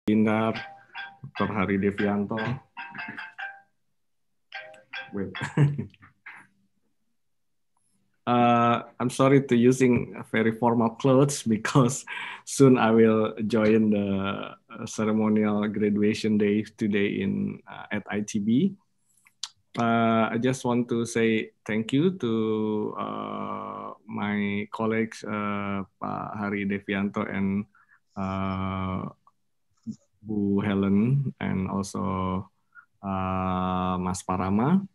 Bindar, Dr. Hari Devianto. Wait. I'm sorry to using very formal clothes because soon I will join the ceremonial graduation day today at ITB. I just want to say thank you to my colleagues, Pak Hari Devianto and Bu Helen, and also Mas Parama.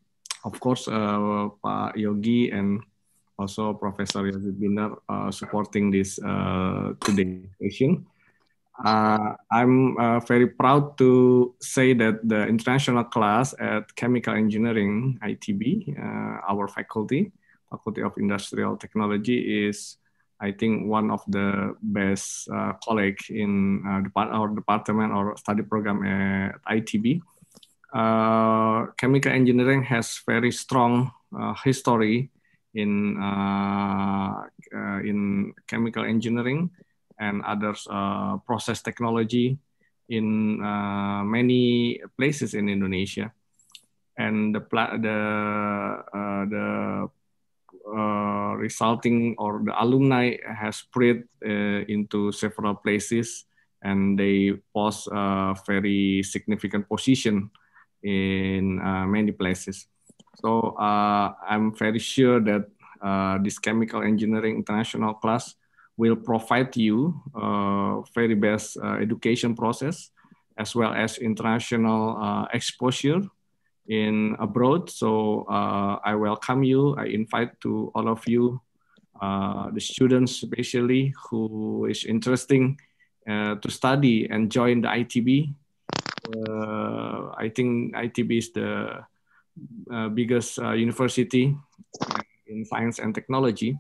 Of course, Pak Yogi and also Professor Yazid Bindar supporting this today's session. I'm very proud to say that the international class at Chemical Engineering, ITB, our Faculty of Industrial Technology, is, I think, one of the best colleagues in our department or study program at ITB. Chemical engineering has very strong history in chemical engineering and others process technology in many places in Indonesia, and the resulting or the alumni has spread into several places, and they pose a very significant position in many places. So I'm very sure that this Chemical Engineering International class will provide you very best education process as well as international exposure in abroad. So I welcome you. I invite to all of you, the students especially who is interesting to study and join the ITB. I think ITB is the biggest university in science and technology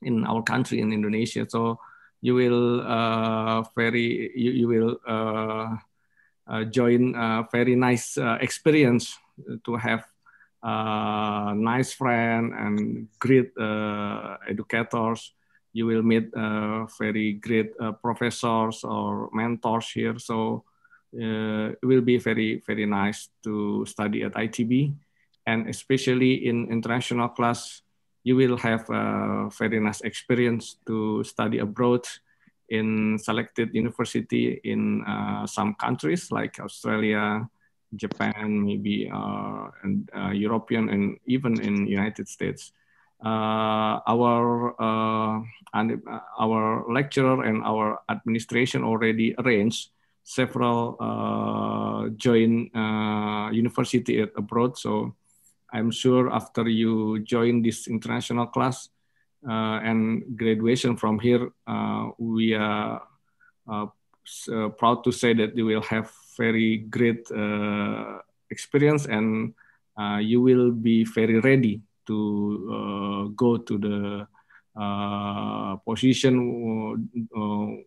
in our country, in Indonesia. So you will join a very nice experience to have nice friend and great educators. You will meet very great professors or mentors here. So it will be very, very nice to study at ITB, and especially in international class, you will have a very nice experience to study abroad in selected university in some countries like Australia, Japan, maybe and European, and even in United States. Our lecturer and our administration already arranged several join university abroad. So I'm sure after you join this international class and graduation from here, we are proud to say that you will have very great experience, and you will be very ready to go to the position,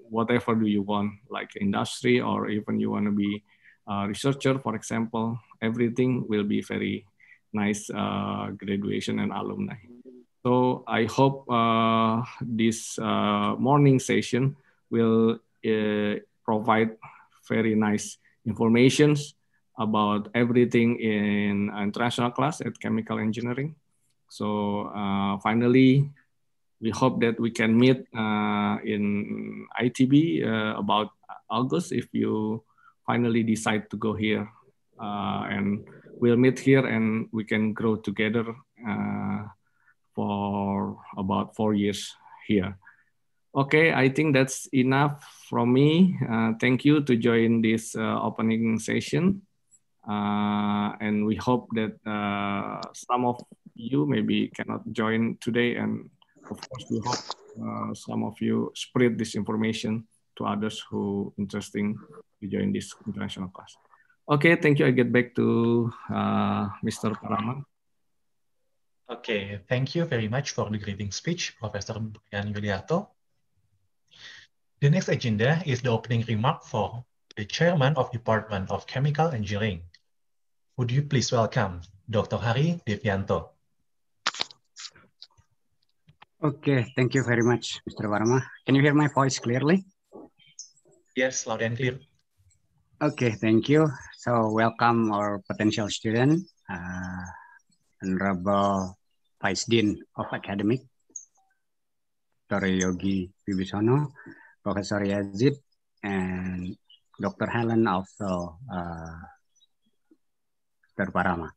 whatever do you want, like industry, or even you want to be a researcher, for example. Everything will be very nice graduation and alumni. So I hope this morning session will provide very nice informations about everything in international class at chemical engineering. So finally, we hope that we can meet in ITB about August if you finally decide to go here, and we'll meet here and we can grow together for about 4 years here. Okay, I think that's enough from me. Thank you to join this opening session. And we hope that some of you maybe cannot join today, and of course we hope some of you spread this information to others who interesting to join this international class. Okay, thank you. I get back to Mr. Parama. Okay, thank you very much for the greeting speech, Professor Brian Yuliato. The next agenda is the opening remark for the Chairman of Department of Chemical Engineering. Would you please welcome Dr. Hari Devianto. Okay, thank you very much, Mr. Varma. Can you hear my voice clearly? Yes, loud and clear. Okay, thank you. So welcome our potential student, Honorable Vice Dean of Academic, Dr. Yogi Wibisono, Professor Yazid, and Dr. Helen, also Dr. Parama.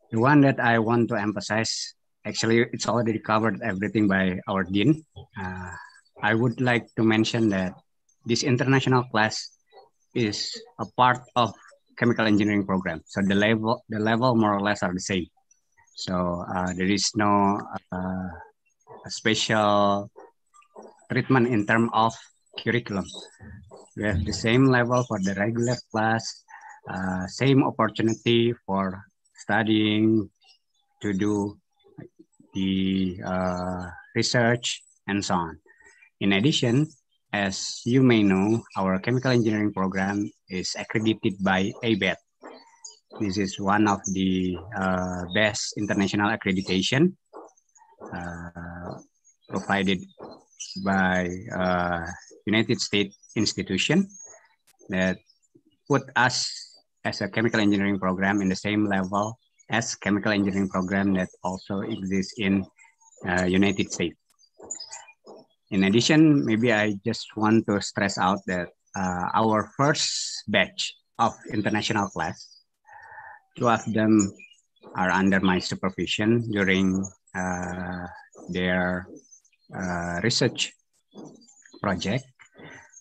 The one that I want to emphasize, actually, it's already covered everything by our Dean. I would like to mention that this international class is a part of chemical engineering program. So the level more or less are the same. So there is no special treatment in terms of curriculum. We have the same level for the regular class, same opportunity for studying, to do the research, and so on. In addition, as you may know, our chemical engineering program is accredited by ABET. This is one of the best international accreditation provided by United States institution that put us as a chemical engineering program in the same level as chemical engineering program that also exists in United States. In addition, maybe I just want to stress out that our first batch of international class, 2 of them are under my supervision during their research project.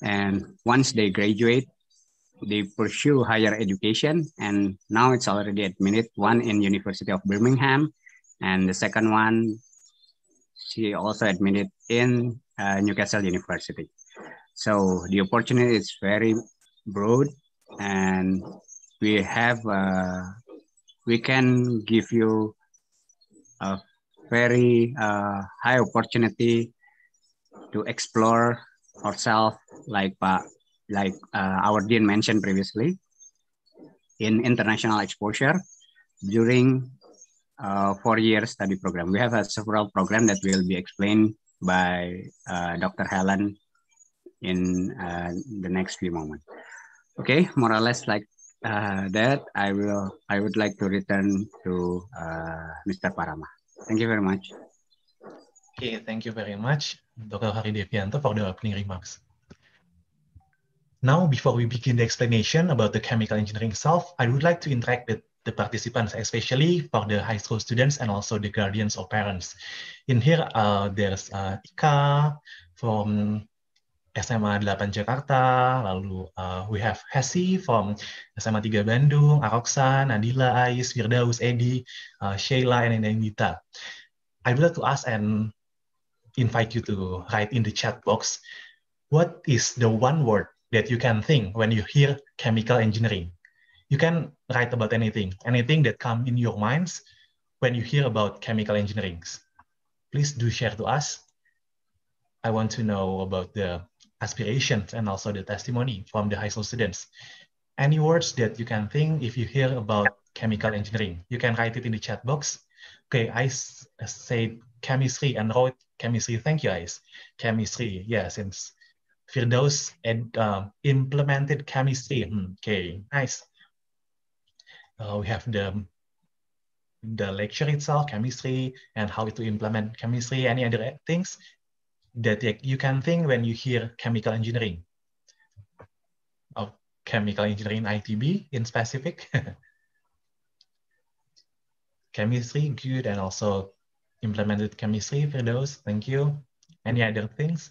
And once they graduate, they pursue higher education, and now it's already admitted, one in University of Birmingham, and the second one, she also admitted in Newcastle University. So the opportunity is very broad, and we have we can give you a very high opportunity to explore ourselves, like our Dean mentioned previously, in international exposure during 4-year study program. We have several programs that will be explained by Dr. Helen in the next few moments. Okay, more or less like that. I would like to return to Mr. Parama. Thank you very much. Okay, thank you very much, Dr. Hari Devianto, for the opening remarks. Now, before we begin the explanation about the chemical engineering itself, I would like to interact with the participants, especially for the high school students and also the guardians or parents. In here, there's Ika from SMA 8 Jakarta, lalu we have Hesi from SMA 3 Bandung, Aroksan, Nadila, Ais, Firdaus, Edi, Sheila, and Nendita. I would like to ask and invite you to write in the chat box, what is the one word that you can think when you hear chemical engineering? You can write about anything that comes in your minds when you hear about chemical engineering. Please do share to us. I want to know about the aspirations and also the testimony from the high school students. Any words that you can think if you hear about chemical engineering, you can write it in the chat box. Okay, I said chemistry and wrote chemistry. Thank you, guys. Chemistry, yeah, since Firdaus implemented chemistry. Okay, nice. We have the lecture itself, chemistry, and how to implement chemistry. Any other things that you can think when you hear chemical engineering? Or chemical engineering ITB in specific? Chemistry, good, and also implemented chemistry for those. Thank you. Any other things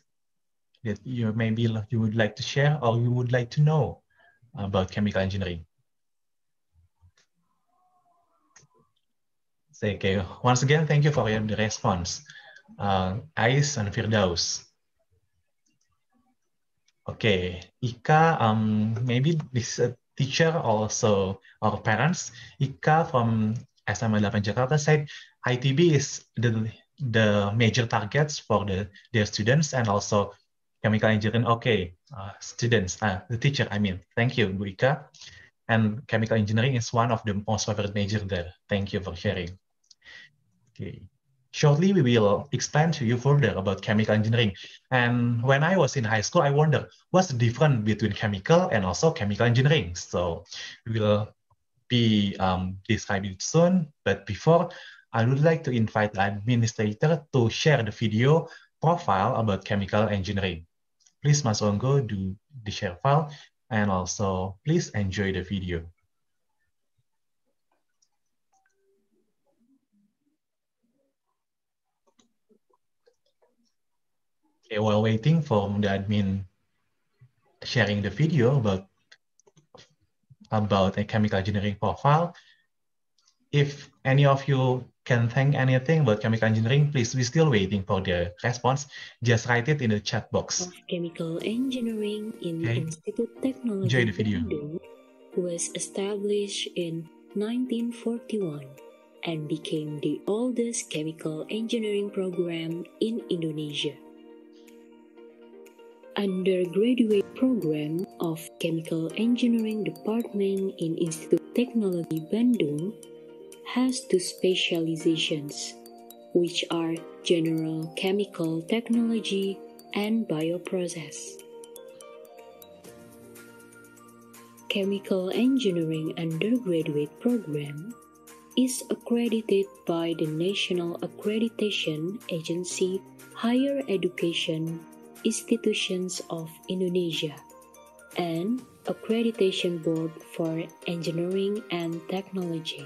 that you would like to share or you would like to know about chemical engineering? Okay, once again, thank you for the response. Ais and Firdaus. Okay, Ika, maybe this teacher also or parents. Ika from SMA 8 Jakarta said ITB is the major targets for their students and also chemical engineering. Okay, students, the teacher, I mean. Thank you, Bu Ika. And chemical engineering is one of the most favorite major there. Thank you for sharing. Okay, Shortly, we will explain to you further about chemical engineering. And when I was in high school, I wondered what's the difference between chemical and also chemical engineering. So we will be describing it soon. But before, I would like to invite the administrator to share the video profile about chemical engineering. Please, Mas Onggo, do the share file, and also please enjoy the video. Okay, while waiting for the admin sharing the video about a chemical engineering profile, if any of you can think anything about chemical engineering, please, we're still waiting for the response. Just write it in the chat box. Of chemical engineering in Institute Teknologi Enjoy the video. Bandung was established in 1941 and became the oldest chemical engineering program in Indonesia. Undergraduate program of Chemical Engineering Department in Institute Teknologi Bandung has two specializations, which are General Chemical Technology and Bioprocess. Chemical Engineering Undergraduate Program is accredited by the National Accreditation Agency Higher Education Institutions of Indonesia and Accreditation Board for Engineering and Technology.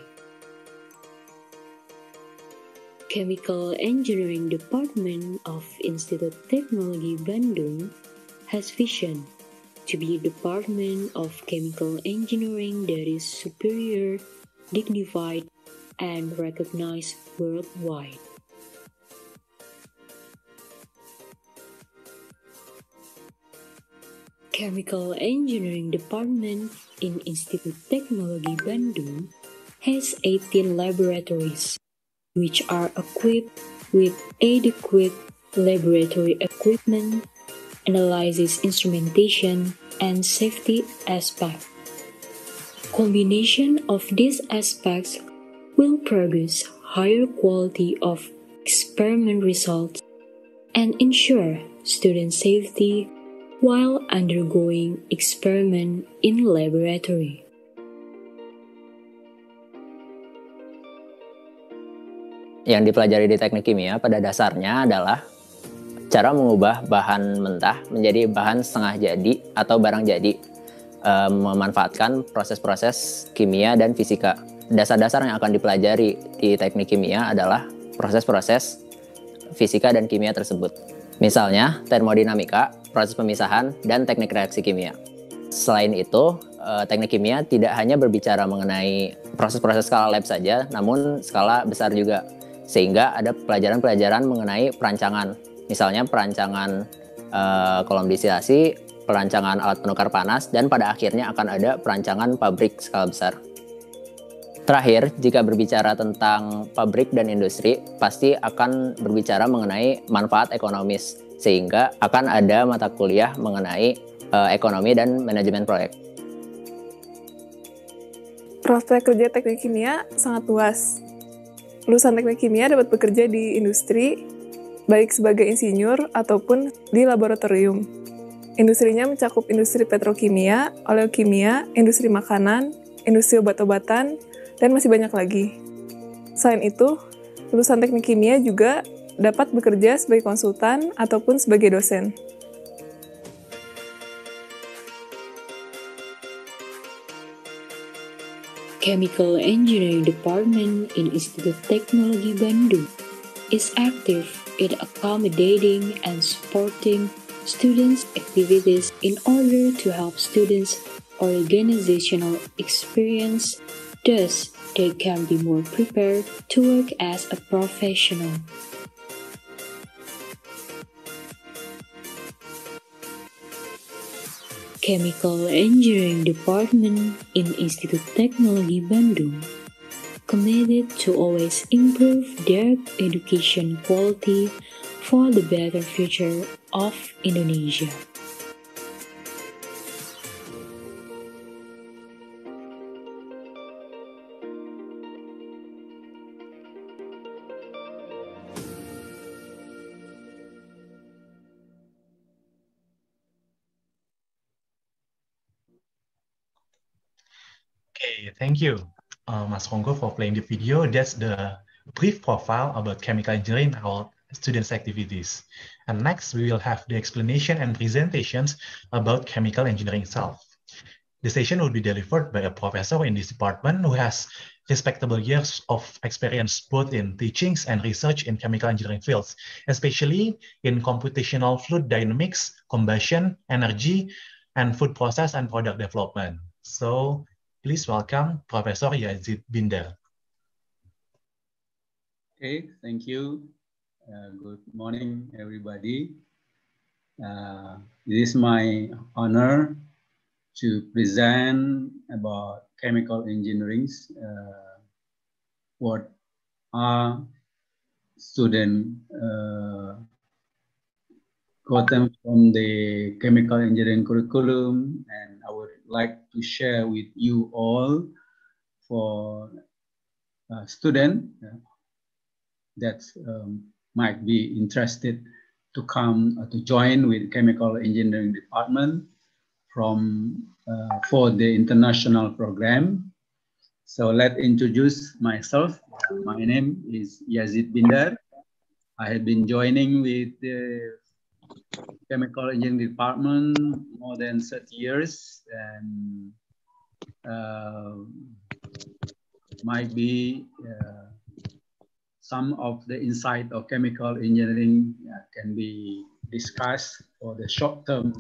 Chemical Engineering Department of Institute Teknologi Bandung has vision to be a department of chemical engineering that is superior, dignified, and recognized worldwide. Chemical Engineering Department in Institute Teknologi Bandung has 18 laboratories, which are equipped with adequate laboratory equipment, analysis instrumentation, and safety aspects. Combination of these aspects will produce higher quality of experiment results and ensure student safety while undergoing experiment in laboratory. Yang dipelajari di teknik kimia pada dasarnya adalah cara mengubah bahan mentah menjadi bahan setengah jadi atau barang jadi, memanfaatkan proses-proses kimia dan fisika. Dasar-dasar yang akan dipelajari di teknik kimia adalah proses-proses fisika dan kimia tersebut. Misalnya, termodinamika, proses pemisahan, dan teknik reaksi kimia. Selain itu, teknik kimia tidak hanya berbicara mengenai proses-proses skala lab saja, namun skala besar juga. Sehingga ada pelajaran-pelajaran mengenai perancangan. Misalnya perancangan kolom distilasi, perancangan alat penukar panas, dan pada akhirnya akan ada perancangan pabrik skala besar. Terakhir, jika berbicara tentang pabrik dan industri, pasti akan berbicara mengenai manfaat ekonomis, sehingga akan ada mata kuliah mengenai ekonomi dan manajemen proyek. Prospek kerja teknik kimia sangat luas. Lulusan teknik kimia dapat bekerja di industri, baik sebagai insinyur ataupun di laboratorium. Industrinya mencakup industri petrokimia, oleokimia, industri makanan, industri obat-obatan, dan masih banyak lagi. Selain itu, lulusan teknik kimia juga dapat bekerja sebagai konsultan ataupun sebagai dosen. Chemical Engineering Department in Institute Teknologi Bandung is active in accommodating and supporting students' activities in order to help students' organizational experience, thus they can be more prepared to work as a professional. Chemical Engineering Department in Institute Teknologi Bandung committed to always improve their education quality for the better future of Indonesia. Okay, thank you, Mas Ronggo, for playing the video. That's the brief profile about chemical engineering, our students' activities. And next, we will have the explanation and presentations about chemical engineering itself. The session will be delivered by a professor in this department who has respectable years of experience both in teachings and research in chemical engineering fields, especially in computational fluid dynamics, combustion, energy, and food process and product development. So please welcome Professor Yazid Binder. Okay, thank you. Good morning, everybody. It is my honor to present about chemical engineering, what our students gotten from the chemical engineering curriculum, and I would like to share with you all for students that might be interested to come to join with chemical engineering department from for the international program. So let's introduce myself. My name is Yazid Binder. I have been joining with the chemical engineering department more than 30 years, and might be some of the insight of chemical engineering can be discussed for the short-term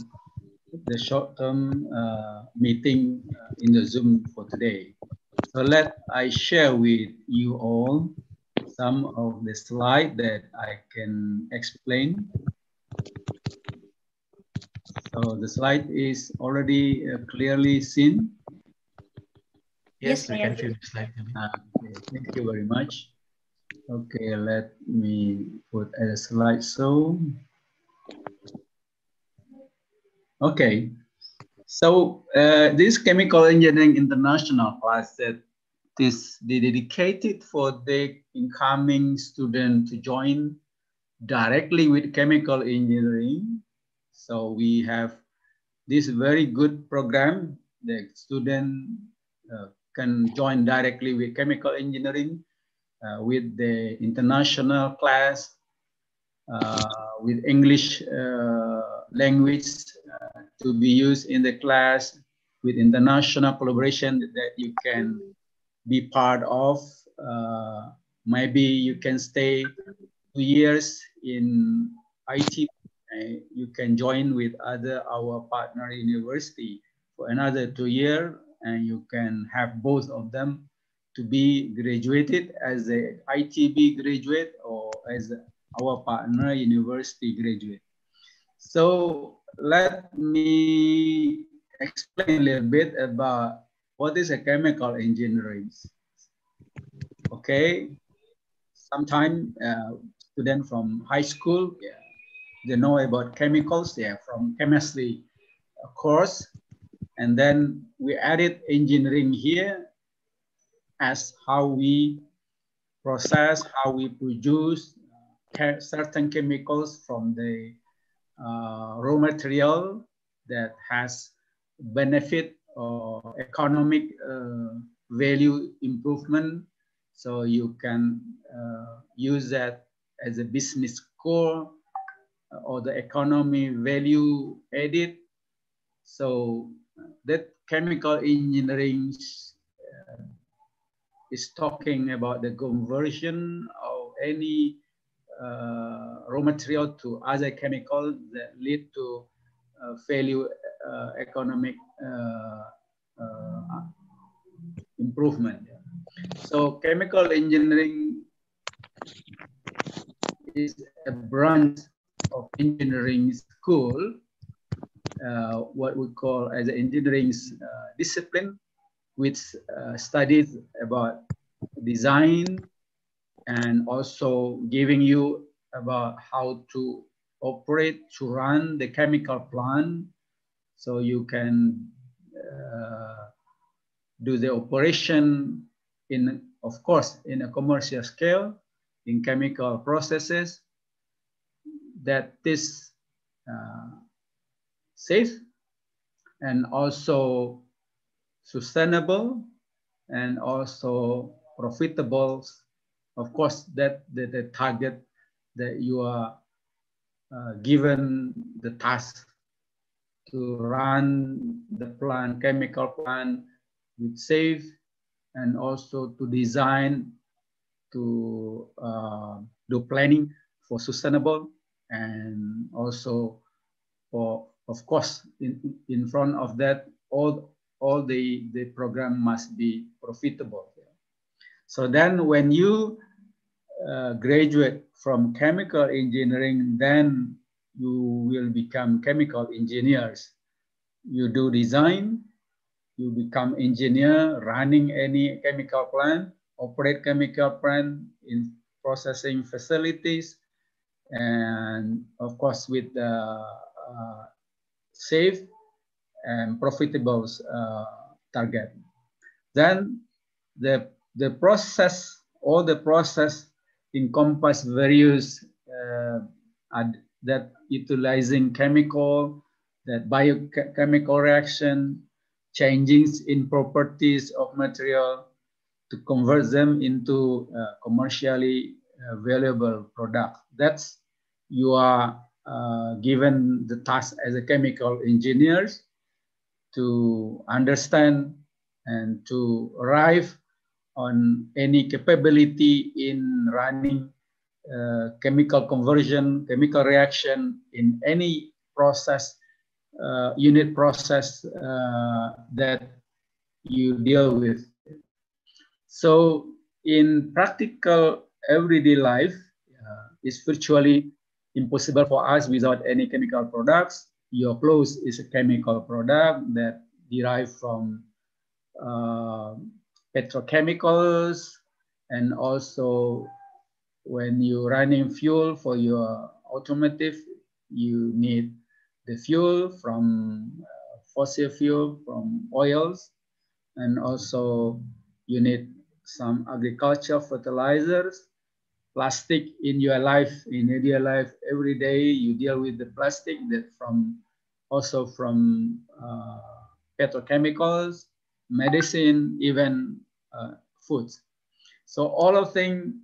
meeting in the Zoom for today. So I share with you all some of the slides that I can explain. So the slide is already clearly seen. Yes, we can see the slide. Okay, thank you very much. Okay, let me put a slide. So, okay. So this Chemical Engineering International class that is dedicated for the incoming student to join directly with chemical engineering. So we have this very good program. The student can join directly with chemical engineering with the international class, with English language to be used in the class, with international collaboration that you can be part of. Maybe you can stay 2 years in IT. You can join with our partner university for another 2 years, and you can have both of them to be graduated as a ITB graduate or as our partner university graduate. So let me explain a little bit about what is a chemical engineering. Okay, sometimes students from high school, they know about chemicals, from chemistry course, and then we added engineering here as how we process, how we produce certain chemicals from the raw material that has benefit or economic value improvement. So you can use that as a business core or the economy value added. So that chemical engineering is talking about the conversion of any raw material to other chemicals that lead to value economic improvement. So chemical engineering is a branch of engineering school, what we call as an engineering discipline, which studies about design and also giving you about how to operate, to run the chemical plant, so you can do the operation in, of course, in a commercial scale, in chemical processes that is safe and also sustainable and also profitable. Of course, that the target that you are given the task to run the plant, chemical plant with safe, and also to design, to do planning for sustainable, and also for, of course, in front of that, all the program must be profitable. So then when you graduate from chemical engineering, then you will become chemical engineers. You do design, you become engineer running any chemical plant, operate chemical plant in processing facilities, and of course with safe and profitable target. Then the process, all the process encompass various that utilizing chemical, that biochemical reaction, changes in properties of material to convert them into commercially valuable product. That's you are given the task as a chemical engineers to understand and to arrive on any capability in running chemical conversion, chemical reaction in any process, unit process that you deal with. So in practical everyday life, it's virtually impossible for us without any chemical products. Your clothes is a chemical product that derived from petrochemicals, and also when you're running fuel for your automotive, you need the fuel from fossil fuel, from oils, and also you need some agricultural fertilizers. Plastic in your life, in your life, every day you deal with the plastic that also from petrochemicals, medicine, even foods. So all of things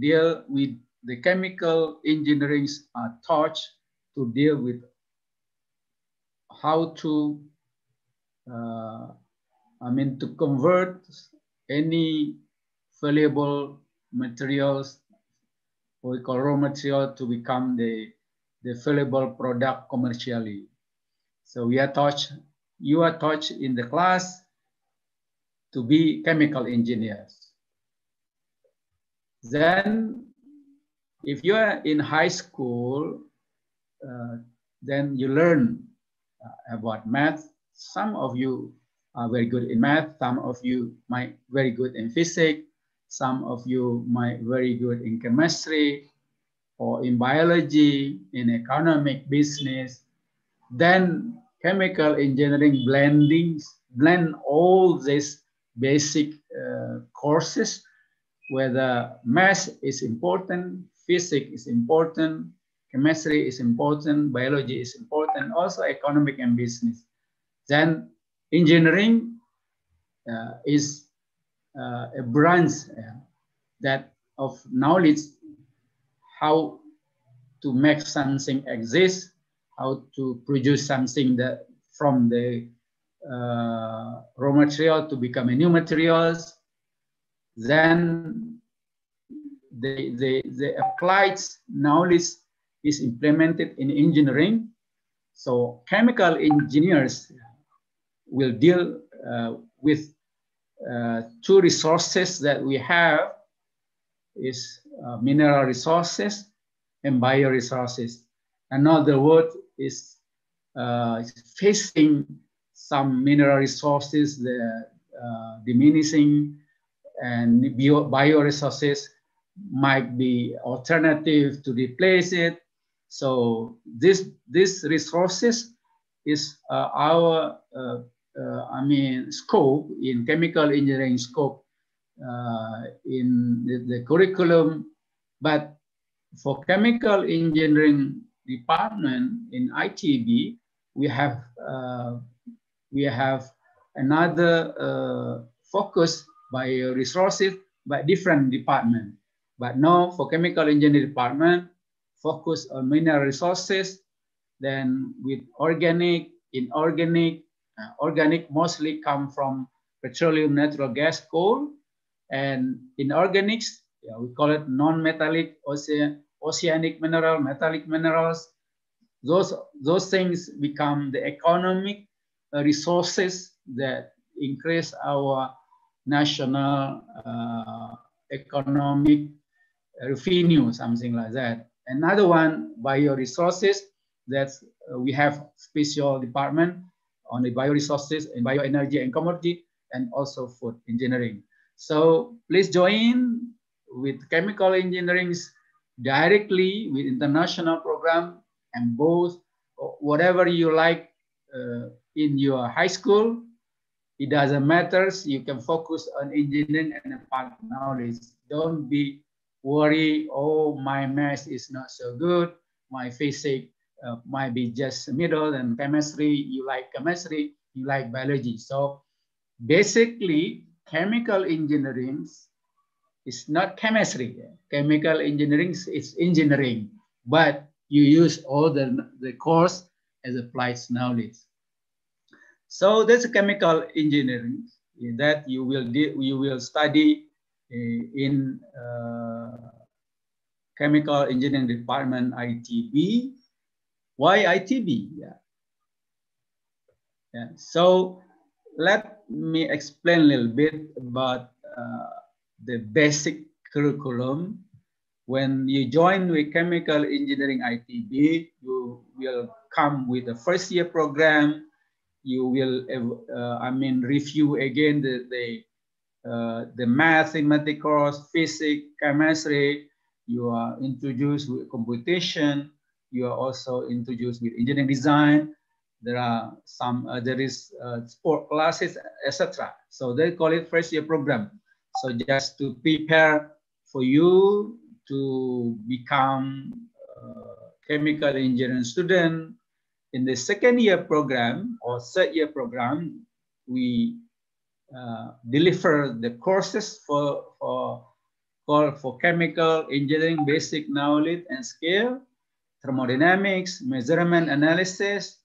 deal with the chemical engineering are taught to deal with how to, to convert any valuable materials, what we call raw material, to become the valuable product commercially. So we are taught, you are taught in the class to be chemical engineers. Then if you are in high school, then you learn about math. Some of you are very good in math. Some of you might very good in physics. Some of you might very good in chemistry or in biology, in economic, business. Then chemical engineering blend all these basic courses, whether math is important, physics is important, chemistry is important, biology is important, also economic and business. Then engineering is a branch that of knowledge, how to make something exist, how to produce something that from the raw material to become a new materials. Then the applied knowledge is implemented in engineering. So chemical engineers will deal with two resources that we have, is mineral resources and bioresources. Another word is facing some mineral resources, the diminishing, and bioresources might be alternative to replace it. So this resources is our scope in chemical engineering scope in the curriculum. But for chemical engineering department in ITB, we have another focus bioresources, but different department. But now for chemical engineering department, focus on mineral resources, then with organic, inorganic, organic mostly come from petroleum, natural gas, coal, and inorganics, we call it non-metallic, oceanic mineral, metallic minerals. Those things become the economic resources that increase our national economic revenue, something like that. Another one, bioresources, that's we have special department on the bioresources and bioenergy and commodity, and also food engineering. So please join with chemical engineering directly with international program, and both whatever you like in your high school, it doesn't matter. You can focus on engineering and applied knowledge. Don't be worried, oh, my math is not so good, my physics might be just middle, and chemistry, you like chemistry, you like biology. So basically, chemical engineering is not chemistry. Chemical engineering is engineering, but you use all the course as applied knowledge. So that's chemical engineering that you will study in chemical engineering department ITB. Why ITB? Yeah. So let me explain a little bit about the basic curriculum. When you join with chemical engineering ITB, you will come with a first year program. You will, review again the mathematics course, physics, chemistry. You are introduced with computation. You are also introduced with engineering design. There are some, there is sport classes, etc. So they call it first year program. So just to prepare for you to become chemical engineering student. In the second year program or third year program, we deliver the courses for chemical engineering basic knowledge and skill, thermodynamics, measurement analysis,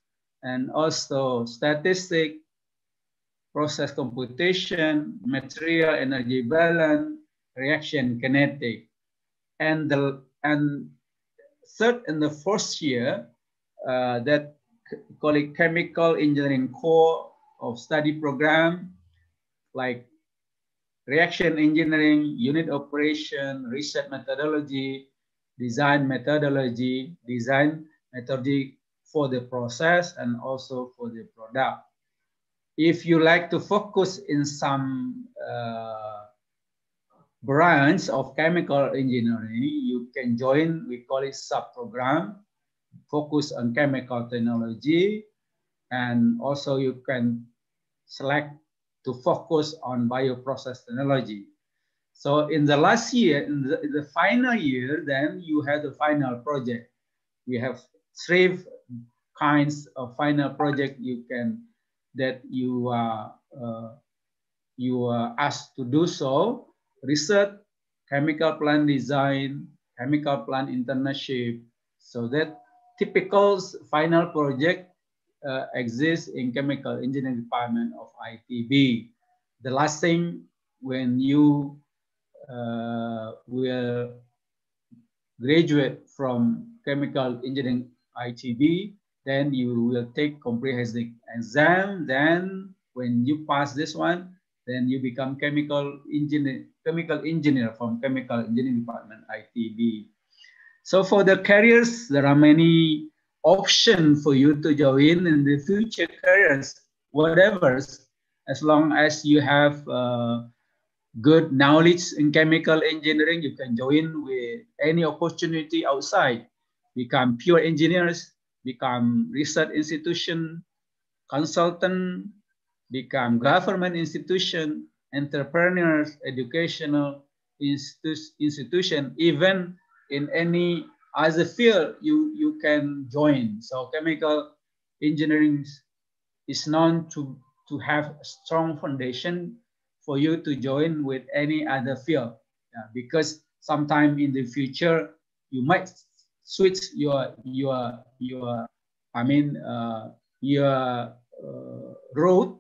and also statistics, process computation, material energy balance, reaction kinetic. And third and the fourth year, that call it chemical engineering core of study program, like reaction engineering, unit operation, research methodology, design methodology for the process and also for the product. If you like to focus in some branch of chemical engineering, you can join, we call it sub-program, focus on chemical technology, and also you can select to focus on bioprocess technology. So in the last year, in the final year, then you have the final project. We have 3 kinds of final project that you are asked to do so: research, chemical plant design, chemical plant internship. So that typical final project exists in chemical engineering department of ITB. The last thing, when you will graduate from chemical engineering ITB, then you will take comprehensive exam. Then when you pass this one, then you become chemical engineer from chemical engineering department ITB. So for the careers, there are many options for you to join in the future careers, whatever, as long as you have good knowledge in chemical engineering, you can join with any opportunity outside, become pure engineers, become research institution, consultant, become government institution, entrepreneurs, educational institution, even in any other field you can join. So chemical engineering is known to have a strong foundation for you to join with any other field, because sometime in the future you might switch your road,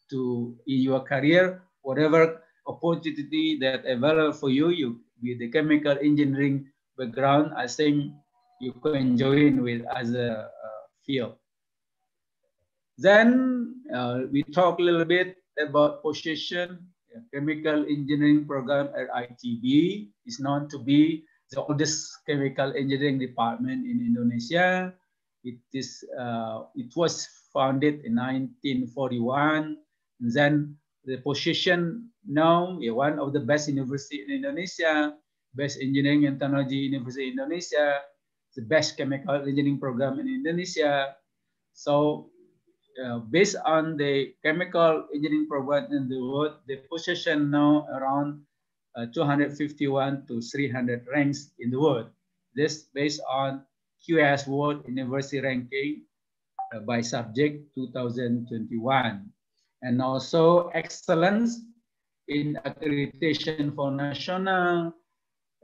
to in your career, whatever opportunity that available for you, with the chemical engineering background, I think you can join with other field. Then we talk a little bit about position. Chemical engineering program at ITB is known to be the oldest chemical engineering department in Indonesia. It was founded in 1941. And then the position now, one of the best university in Indonesia, best engineering and technology university in Indonesia, the best chemical engineering program in Indonesia. So based on the chemical engineering program in the world, the position now around 251 to 300 ranks in the world. This based on QS World University Ranking by subject 2021. And also excellence in accreditation for national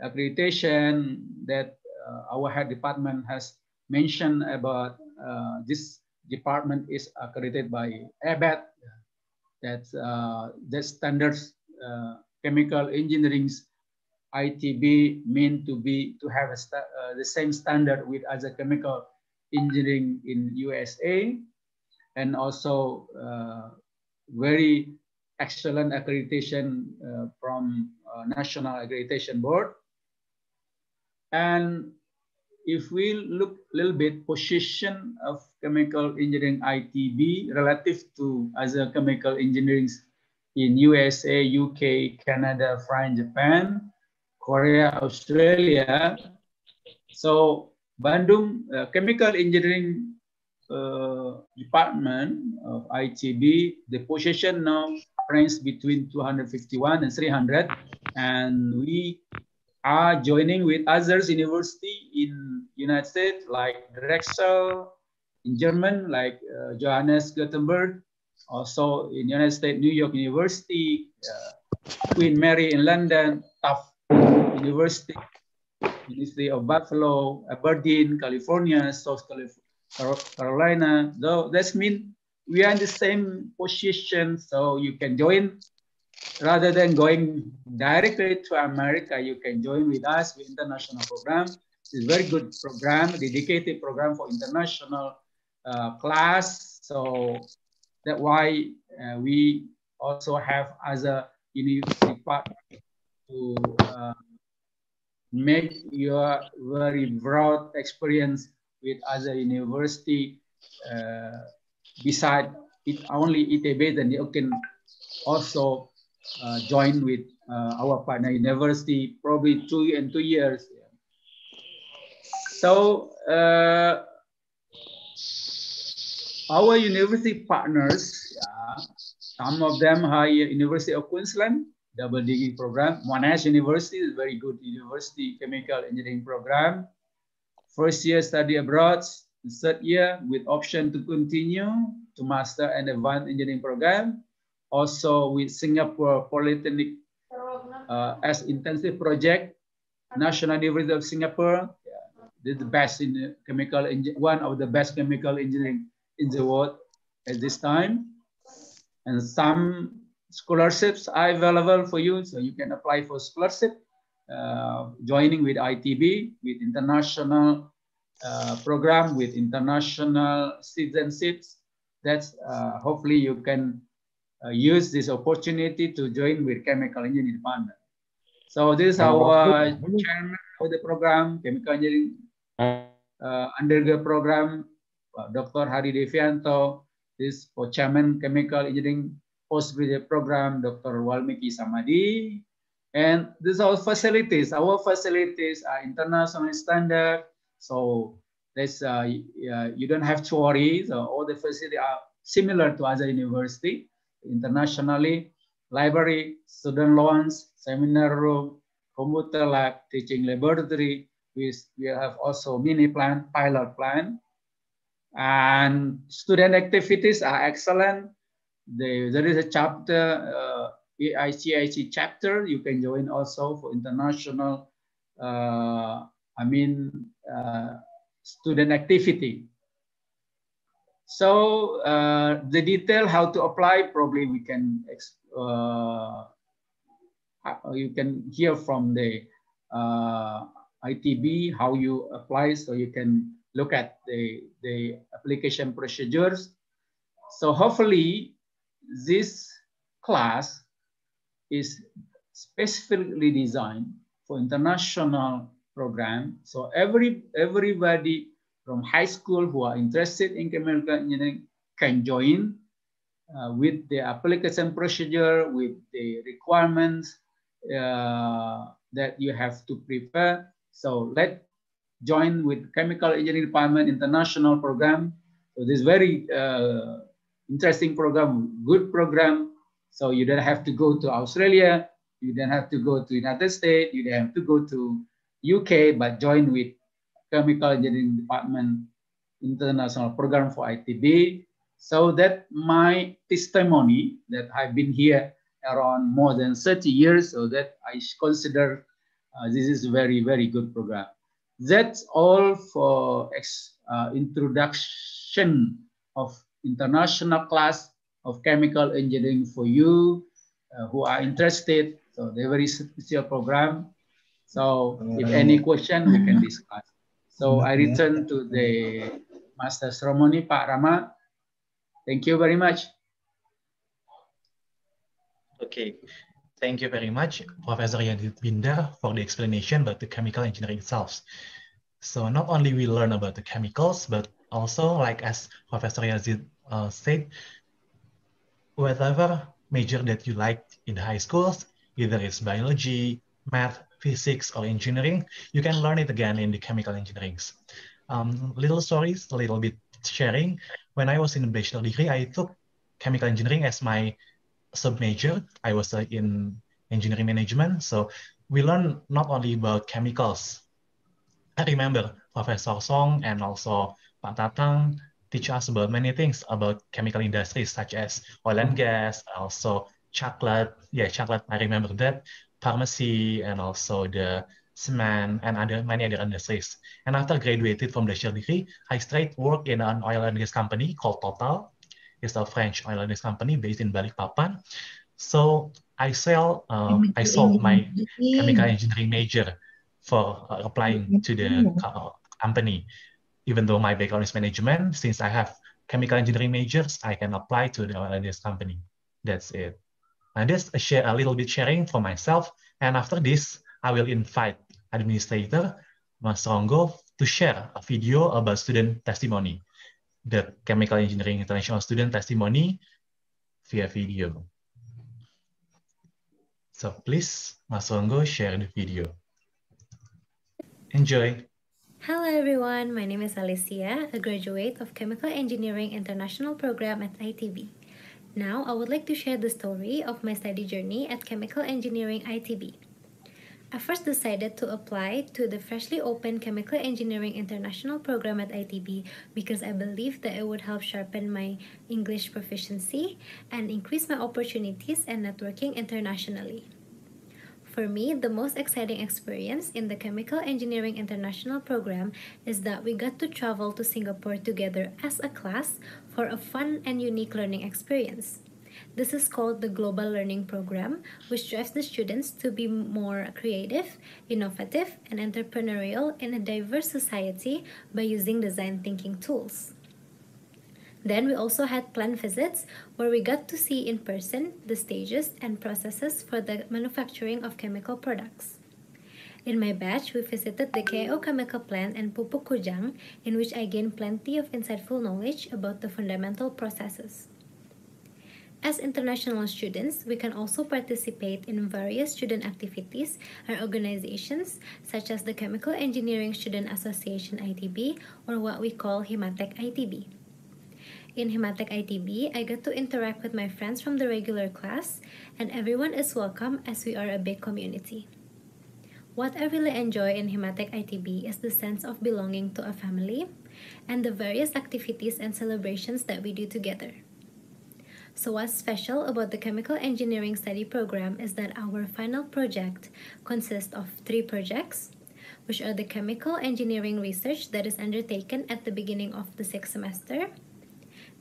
accreditation that our head department has mentioned about this department is accredited by ABET, that standards chemical engineering's ITB mean to have the same standard with other chemical engineering in USA, and also very excellent accreditation from National Accreditation Board. And if we look a little bit position of chemical engineering ITB relative to other chemical engineering in USA, UK, Canada, France, Japan, Korea, Australia. So Bandung Chemical Engineering Department of ITB, the position now ranks between 251 and 300, and we are joining with others university in United States like Drexel, in German like Johannes Gutenberg, also in United States New York University, Queen Mary in London, Tufts University, University of Buffalo, Aberdeen, California, South Carolina. Though that means we are in the same position, so you can join. Rather than going directly to America, you can join with us with international program. It's a very good program, dedicated program for international class. So that's why we also have other university partners to make your very broad experience with other university. Beside it only Itb, then you can also join with our partner university, probably 2 years. So our university partners, some of them are University of Queensland, double degree program. Monash University is a very good university, chemical engineering program. First year study abroad, third year with option to continue to master and advanced engineering program. Also with Singapore Polytechnic as intensive project, National University of Singapore, they're the best in chemical, one of the best chemical engineering in the world at this time. And some scholarships are available for you, so you can apply for scholarship, joining with ITB, with international program, with international citizenships. That's hopefully you can use this opportunity to join with chemical engineering department. So this is our chairman of the program, chemical engineering undergrad program, Dr. Hari Devianto. This for chairman chemical engineering postgraduate program, Dr. Walmiki Samadi. And these are facilities. Our facilities are international standard. So that's you don't have to worry. So all the facilities are similar to other university. Internationally, library, student lounge, seminar room, computer lab, teaching laboratory. We have also mini plan, pilot plan, and student activities are excellent. There is a chapter ICIC chapter, you can join also for international, student activity. So the detail how to apply, probably we can, you can hear from the ITB how you apply, so you can look at the application procedures. So hopefully this class is specifically designed for international program. So everybody from high school who are interested in chemical engineering can join with the application procedure, with the requirements that you have to prepare. So let's join with Chemical Engineering Department International Program. So this very interesting program, good program. So you don't have to go to Australia, you don't have to go to United States, you don't have to go to UK, but join with Chemical Engineering Department International Program for ITB. So that my testimony that I've been here around more than 30 years, so that I consider this is a very, very good program. That's all for introduction of international class of chemical engineering for you who are interested. So they're very special program. So if any question, we can discuss. So I return to the Master Ceremony, Pak Rama. Thank you very much. Okay, thank you very much, Professor Yadid Binder, for the explanation about the chemical engineering itself. So not only we learn about the chemicals, but also, like as Professor Yazid said, whatever major that you like in high schools, either it's biology, math, physics, or engineering, you can learn it again in the chemical engineering. Little stories, a little bit sharing. When I was in a bachelor degree, I took chemical engineering as my sub-major. I was in engineering management. So we learned not only about chemicals. I remember Professor Song and also Pak Tatang teach us about many things about chemical industries such as oil and gas, also chocolate. Yeah, chocolate, I remember that. Pharmacy and also the cement and many other industries. And after graduated from bachelor degree, I straight work in an oil and gas company called Total. It's a French oil and gas company based in Balikpapan. So I sold my chemical engineering major for applying to the company. Even though my background is management, since I have chemical engineering majors, I can apply to the oil and gas company. That's it. And just a little bit sharing for myself. And after this, I will invite Administrator Mas Ronggo to share a video about student testimony, the Chemical Engineering International student testimony via video. So please, Mas Ronggo, share the video. Enjoy. Hello everyone, my name is Alicia, a graduate of Chemical Engineering International Program at ITB. Now, I would like to share the story of my study journey at Chemical Engineering ITB. I first decided to apply to the freshly opened Chemical Engineering International Program at ITB because I believed that it would help sharpen my English proficiency and increase my opportunities and networking internationally. For me, the most exciting experience in the Chemical Engineering International Program is that we got to travel to Singapore together as a class for a fun and unique learning experience. This is called the Global Learning Program, which drives the students to be more creative, innovative, and entrepreneurial in a diverse society by using design thinking tools. Then we also had planned visits where we got to see in person the stages and processes for the manufacturing of chemical products. In my batch, we visited the KO chemical plant and Pupuk Kujang, in which I gained plenty of insightful knowledge about the fundamental processes. As international students, we can also participate in various student activities and organizations such as the Chemical Engineering Student Association ITB, or what we call Himatek ITB. In Himatek ITB, I got to interact with my friends from the regular class, and everyone is welcome as we are a big community. What I really enjoy in Himatek ITB is the sense of belonging to a family and the various activities and celebrations that we do together. So what's special about the chemical engineering study program is that our final project consists of 3 projects, which are the chemical engineering research that is undertaken at the beginning of the 6th semester.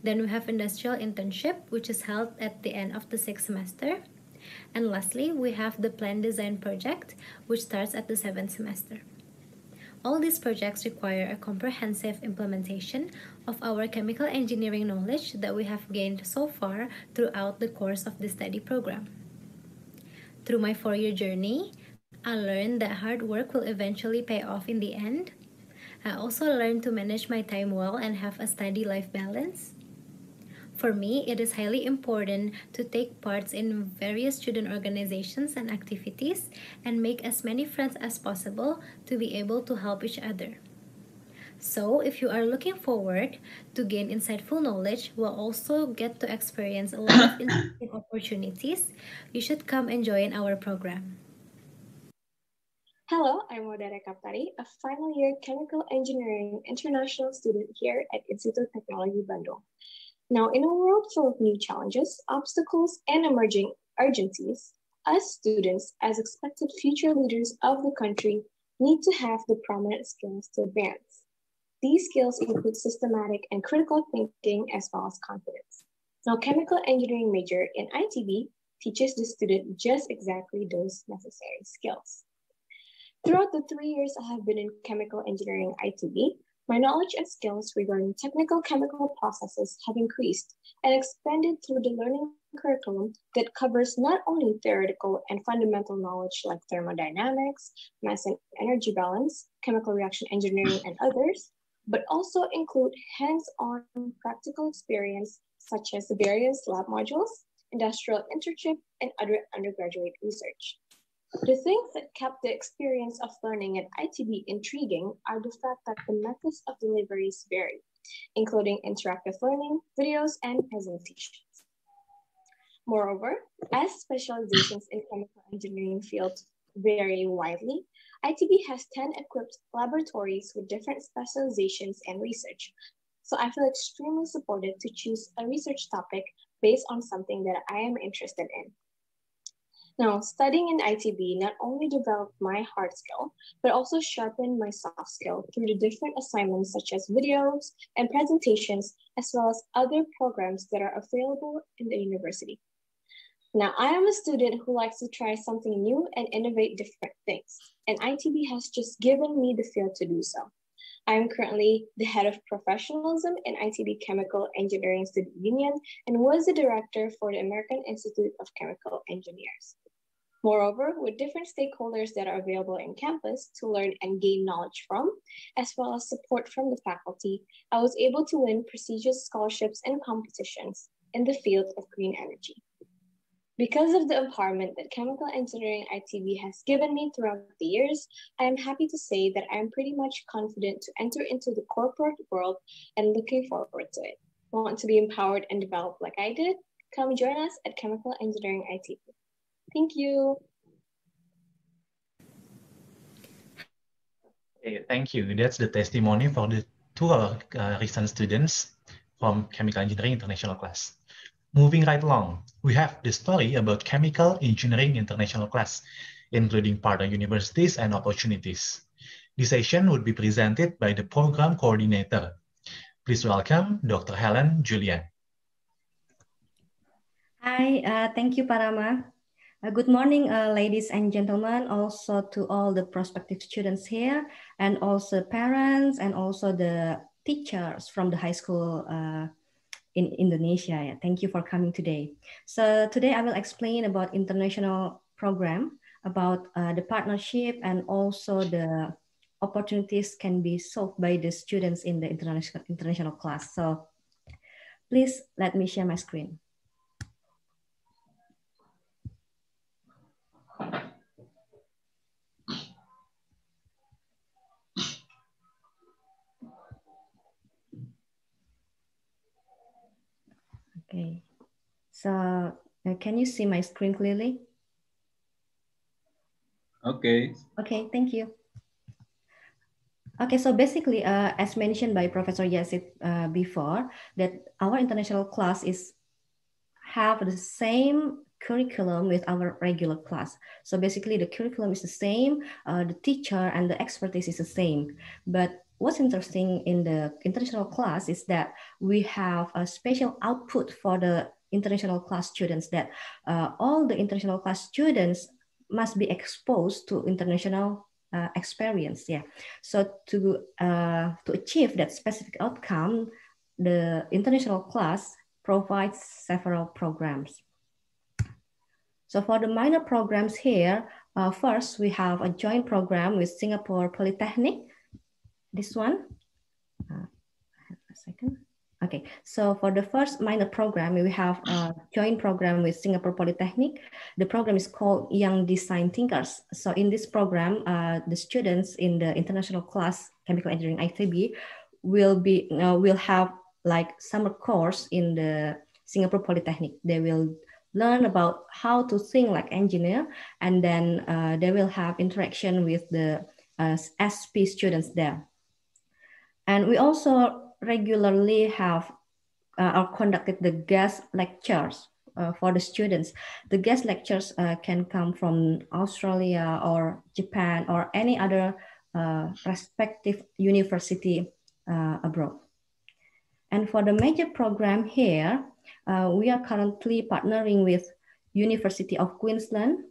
Then we have industrial internship, which is held at the end of the 6th semester. And lastly, we have the plan design project, which starts at the 7th semester. All these projects require a comprehensive implementation of our chemical engineering knowledge that we have gained so far throughout the course of the study program. Through my 4-year journey, I learned that hard work will eventually pay off in the end. I also learned to manage my time well and have a study-life balance. For me, it is highly important to take part in various student organizations and activities and make as many friends as possible to be able to help each other. So, if you are looking forward to gain insightful knowledge while also get to experience a lot of interesting opportunities, you should come and join our program. Hello, I'm Odara Kaptari, a final year Chemical Engineering International student here at Institut Teknologi Bandung. Now, in a world full of new challenges, obstacles, and emerging urgencies, us students, as expected future leaders of the country, need to have the prominent skills to advance. These skills include systematic and critical thinking as well as confidence. Now, chemical engineering major in ITB teaches the student just exactly those necessary skills. Throughout the 3 years I have been in chemical engineering ITB, my knowledge and skills regarding technical chemical processes have increased and expanded through the learning curriculum that covers not only theoretical and fundamental knowledge like thermodynamics, mass and energy balance, chemical reaction engineering, and others, but also include hands-on practical experience such as the various lab modules, industrial internship, and other undergraduate research. The things that kept the experience of learning at ITB intriguing are the fact that the methods of deliveries vary, including interactive learning, videos, and presentations. Moreover, as specializations in chemical engineering fields vary widely, ITB has 10 equipped laboratories with different specializations and research. So I feel extremely supported to choose a research topic based on something that I am interested in. Now, studying in ITB not only developed my hard skill, but also sharpened my soft skill through the different assignments such as videos and presentations, as well as other programs that are available in the university. Now, I am a student who likes to try something new and innovate different things, and ITB has just given me the field to do so. I am currently the head of professionalism in ITB Chemical Engineering Student Union and was the director for the American Institute of Chemical Engineers. Moreover, with different stakeholders that are available in campus to learn and gain knowledge from, as well as support from the faculty, I was able to win prestigious scholarships and competitions in the field of green energy. Because of the empowerment that Chemical Engineering ITB has given me throughout the years, I am happy to say that I am pretty much confident to enter into the corporate world and looking forward to it. Want to be empowered and developed like I did? Come join us at Chemical Engineering ITB. Thank you. Okay, thank you. That's the testimony for the 2 recent students from Chemical Engineering International class. Moving right along, we have the story about Chemical Engineering International class, including partner universities and opportunities. This session would be presented by the program coordinator. Please welcome Dr. Helen Julian. Hi, thank you, Parama. Good morning, ladies and gentlemen, also to all the prospective students here, and also parents, and also the teachers from the high school in Indonesia. Thank you for coming today. So today I will explain about international program, about the partnership, and also the opportunities can be solved by the students in the international class. So please let me share my screen. Okay, so can you see my screen clearly? Okay. Okay, thank you. Okay, so basically, as mentioned by Professor Yasid before, that our international class have the same curriculum with our regular class. So basically the curriculum is the same, the teacher and the expertise is the same. But what's interesting in the international class is that we have a special output for the international class students, that all the international class students must be exposed to international experience. Yeah. So to achieve that specific outcome, the international class provides several programs. So for the minor programs here, first we have a joint program with Singapore Polytechnic. This one, a second. Okay, so for the first minor program, we have a joint program with Singapore Polytechnic. The program is called Young Design Thinkers. So in this program, the students in the international class, Chemical Engineering ITB, will have like summer course in the Singapore Polytechnic. They will learn about how to think like engineer, and then they will have interaction with the SP students there. And we also regularly have or conducted the guest lectures for the students. The guest lectures can come from Australia or Japan or any other respective university abroad. And for the major program here, we are currently partnering with University of Queensland,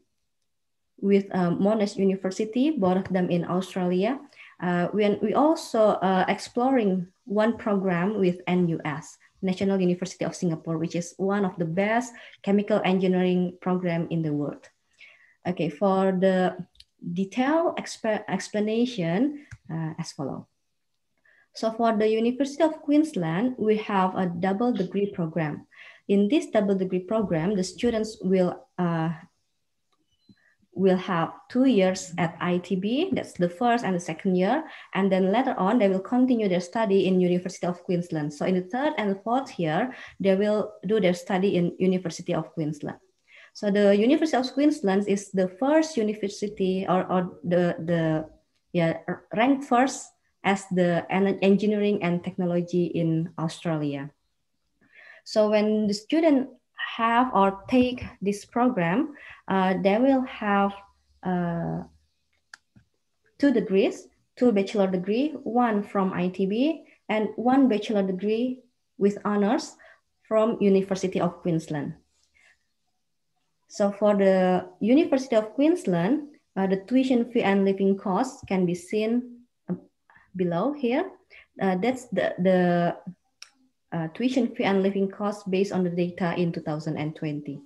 with Monash University, both of them in Australia. We also exploring one program with NUS, National University of Singapore, which is one of the best chemical engineering program in the world. Okay, for the detailed explanation as follows. So for the University of Queensland, we have a double degree program. In this double degree program, the students will have 2 years at ITB, that's the first and the second year, and then later on they will continue their study in University of Queensland. So in the third and the fourth year, they will do their study in University of Queensland. So the University of Queensland is the first university or ranked first as the engineering and technology in Australia. So when the student have or take this program, they will have 2 degrees, 2 bachelor degree, 1 from ITB and 1 bachelor degree with honors from University of Queensland. So for the University of Queensland, the tuition fee and living costs can be seen below here. That's the tuition fee and living costs based on the data in 2020.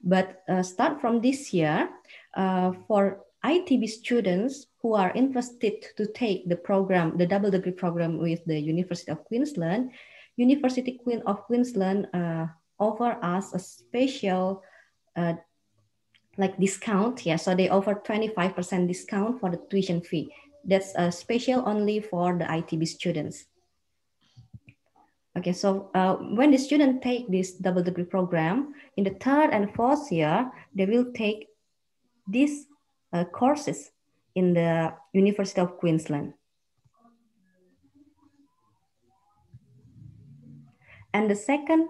But start from this year, for ITB students who are interested to take the program, the double degree program with the University of Queensland, University of Queensland offer us a special like discount. Yeah, so they offer 25% discount for the tuition fee. That's special only for the ITB students. Okay, so when the student take this double degree program, in the third and fourth year, they will take these courses in the University of Queensland. And the second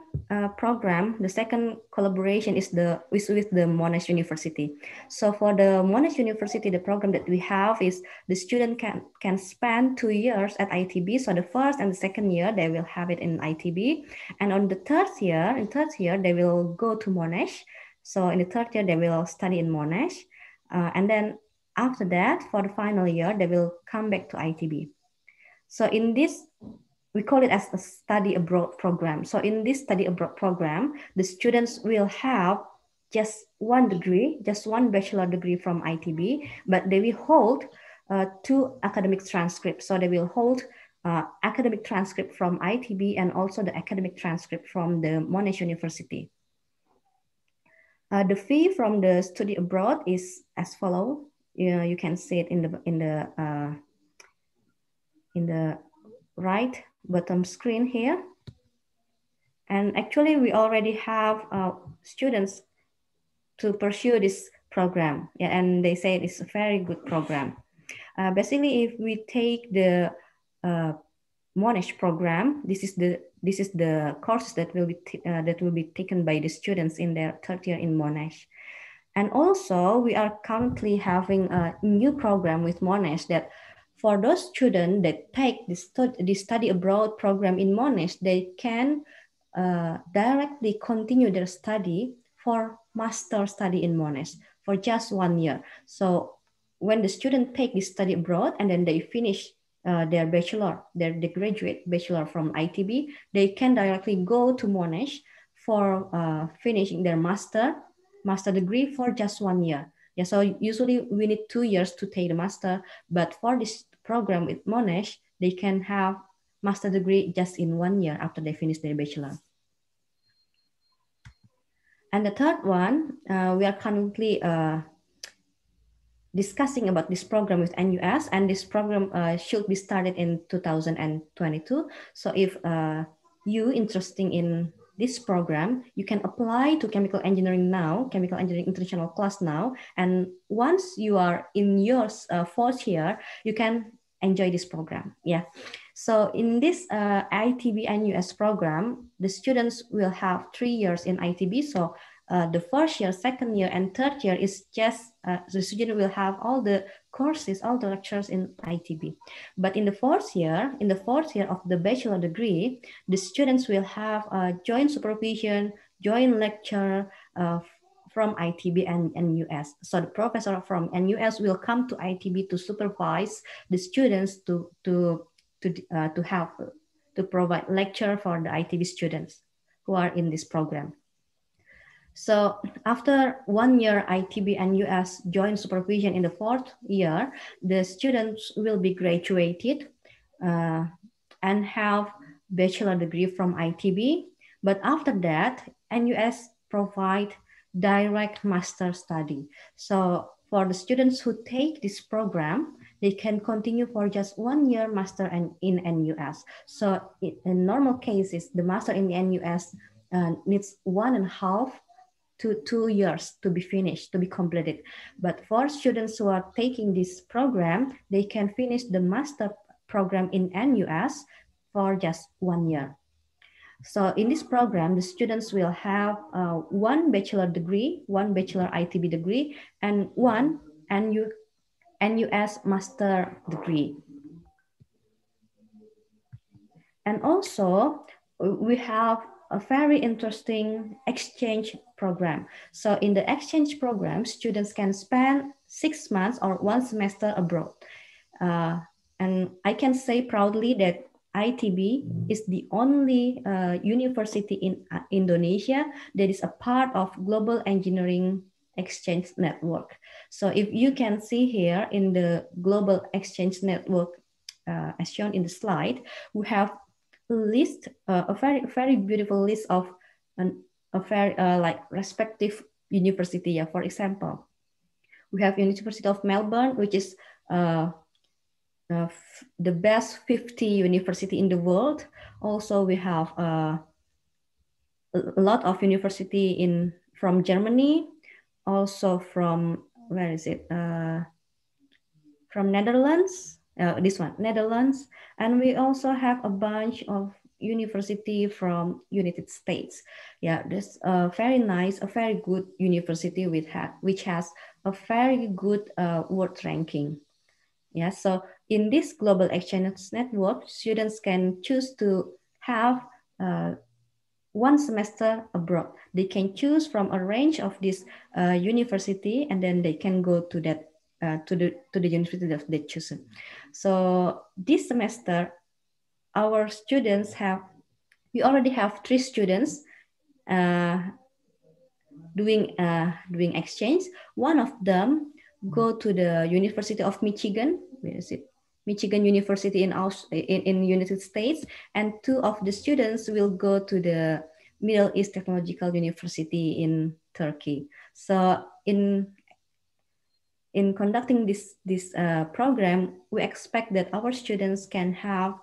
program, the second collaboration is with the Monash University. So for the Monash University, the program that we have is the student can spend 2 years at ITB. So the first and the second year, they will have it in ITB. And on the third year, they will go to Monash. So in the third year, they will study in Monash. And then after that, for the final year, they will come back to ITB. So in this, we call it as a study abroad program. So in this study abroad program, the students will have just 1 degree, just 1 bachelor degree from ITB, but they will hold 2 academic transcripts. So they will hold academic transcript from ITB and also the academic transcript from the Monash University. The fee from the study abroad is as follows. You can see it in the right bottom screen here. And actually we already have students to pursue this program. Yeah, and they say it's a very good program. Basically, if we take the Monash program, this is the this is the course that will be taken by the students in their third year in Monash. And also we are currently having a new program with Monash that for those students that take the study abroad program in Monash, they can directly continue their study for master study in Monash for just 1 year. So when the student take this study abroad and then they finish their bachelor, they graduate bachelor from ITB, they can directly go to Monash for finishing their master degree for just 1 year. Yeah, so usually we need 2 years to take the master, but for this program with Monash, they can have master degree just in 1 year after they finish their bachelor. And the third one, we are currently discussing about this program with NUS, and this program should be started in 2022. So if you interested in this program, you can apply to chemical engineering now, Chemical Engineering International class now. And once you are in your fourth year, you can enjoy this program. Yeah. So in this ITB NUS program, the students will have 3 years in ITB. So the first year, second year, and third year is just the student will have all the courses, all the lectures in ITB. But in the fourth year of the bachelor degree, the students will have joint supervision, joint lecture from ITB and NUS. So the professor from NUS will come to ITB to supervise the students to provide lecture for the ITB students who are in this program. So after 1 year ITB and US joint supervision in the fourth year, the students will be graduated and have bachelor degree from ITB. But after that, NUS provide direct master study. So for the students who take this program, they can continue for just 1 year master in NUS. So in normal cases, the master in the NUS needs 1.5 to 2 years to be finished, to be completed. But for students who are taking this program, they can finish the master program in NUS for just 1 year. So in this program, the students will have 1 bachelor degree, 1 bachelor ITB degree, and 1 NUS master degree. And also, we have a very interesting exchange program. So in the exchange program, students can spend 6 months or 1 semester abroad. And I can say proudly that ITB is the only university in Indonesia that is a part of Global Engineering Exchange Network. So if you can see here in the Global Exchange Network, as shown in the slide, we have list a very beautiful list of a very like respective university. Yeah, for example, we have University of Melbourne, which is the best 50 university in the world. Also, we have a lot of university from Germany, also from where is it? From Netherlands. This one, Netherlands, and we also have a bunch of university from United States. Yeah, this very nice, a very good university which has a very good world ranking. Yeah, so in this global exchange network, students can choose to have 1 semester abroad. They can choose from a range of this university, and then they can go to that to the university that they choose. So this semester, our students we already have 3 students doing exchange. One of them go to the University of Michigan. Where is it? Michigan University in United States, and 2 of the students will go to the Middle East Technological University in Turkey. So in conducting this program, we expect that our students can have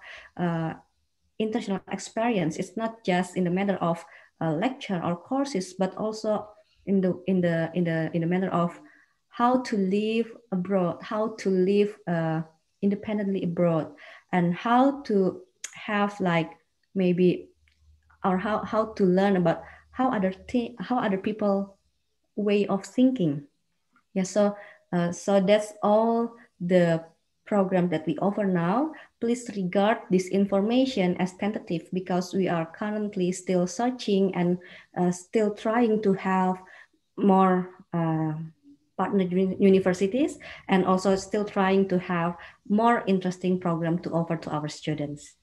international experience. It's not just in the matter of lecture or courses, but also in the matter of how to live abroad, how to live independently abroad, and how to have like maybe or how to learn about how other people way of thinking. Yeah, so that's all the program that we offer now. Please regard this information as tentative because we are currently still searching and still trying to have more partner universities, and also still trying to have more interesting program to offer to our students.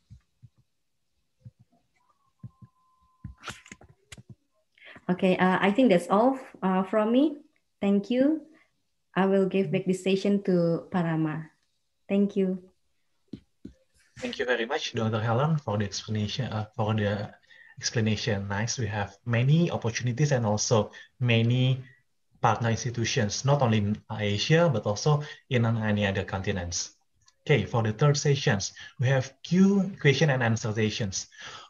Okay, I think that's all from me. Thank you. I will give back this session to Parama. Thank you. Thank you very much, Dr. Helen, for the explanation. Nice. We have many opportunities and also many partner institutions, not only in Asia, but also in any other continents. Okay, for the third sessions, we have question and answer sessions.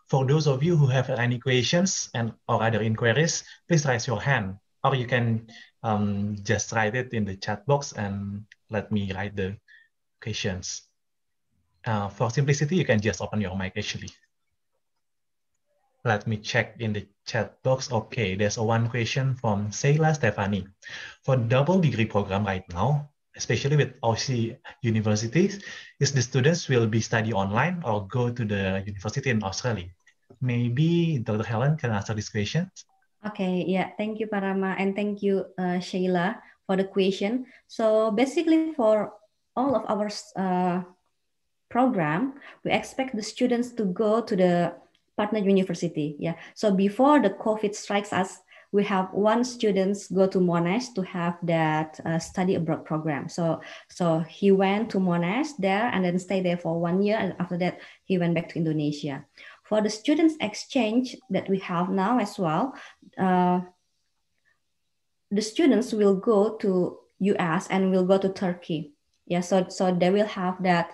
For those of you who have any questions and or other inquiries, please raise your hand, or you can just write it in the chat box and let me write the questions. For simplicity, you can just open your mic actually. Let me check in the chat box. Okay, there's one question from Sheila Stefani. For double degree program right now, especially with Aussie universities, is the students will be study online or go to the university in Australia? Maybe Dr. Helen can answer this question. Okay, yeah, thank you, Parama, and thank you, Sheila, for the question. So basically, for all of our program, we expect the students to go to the partner university. Yeah. So before the COVID strikes us, we have one students go to Monash to have that study abroad program. So he went to Monash there and then stayed there for 1 year. And after that, he went back to Indonesia. For the students exchange that we have now as well, the students will go to US and will go to Turkey. Yeah. So they will have that.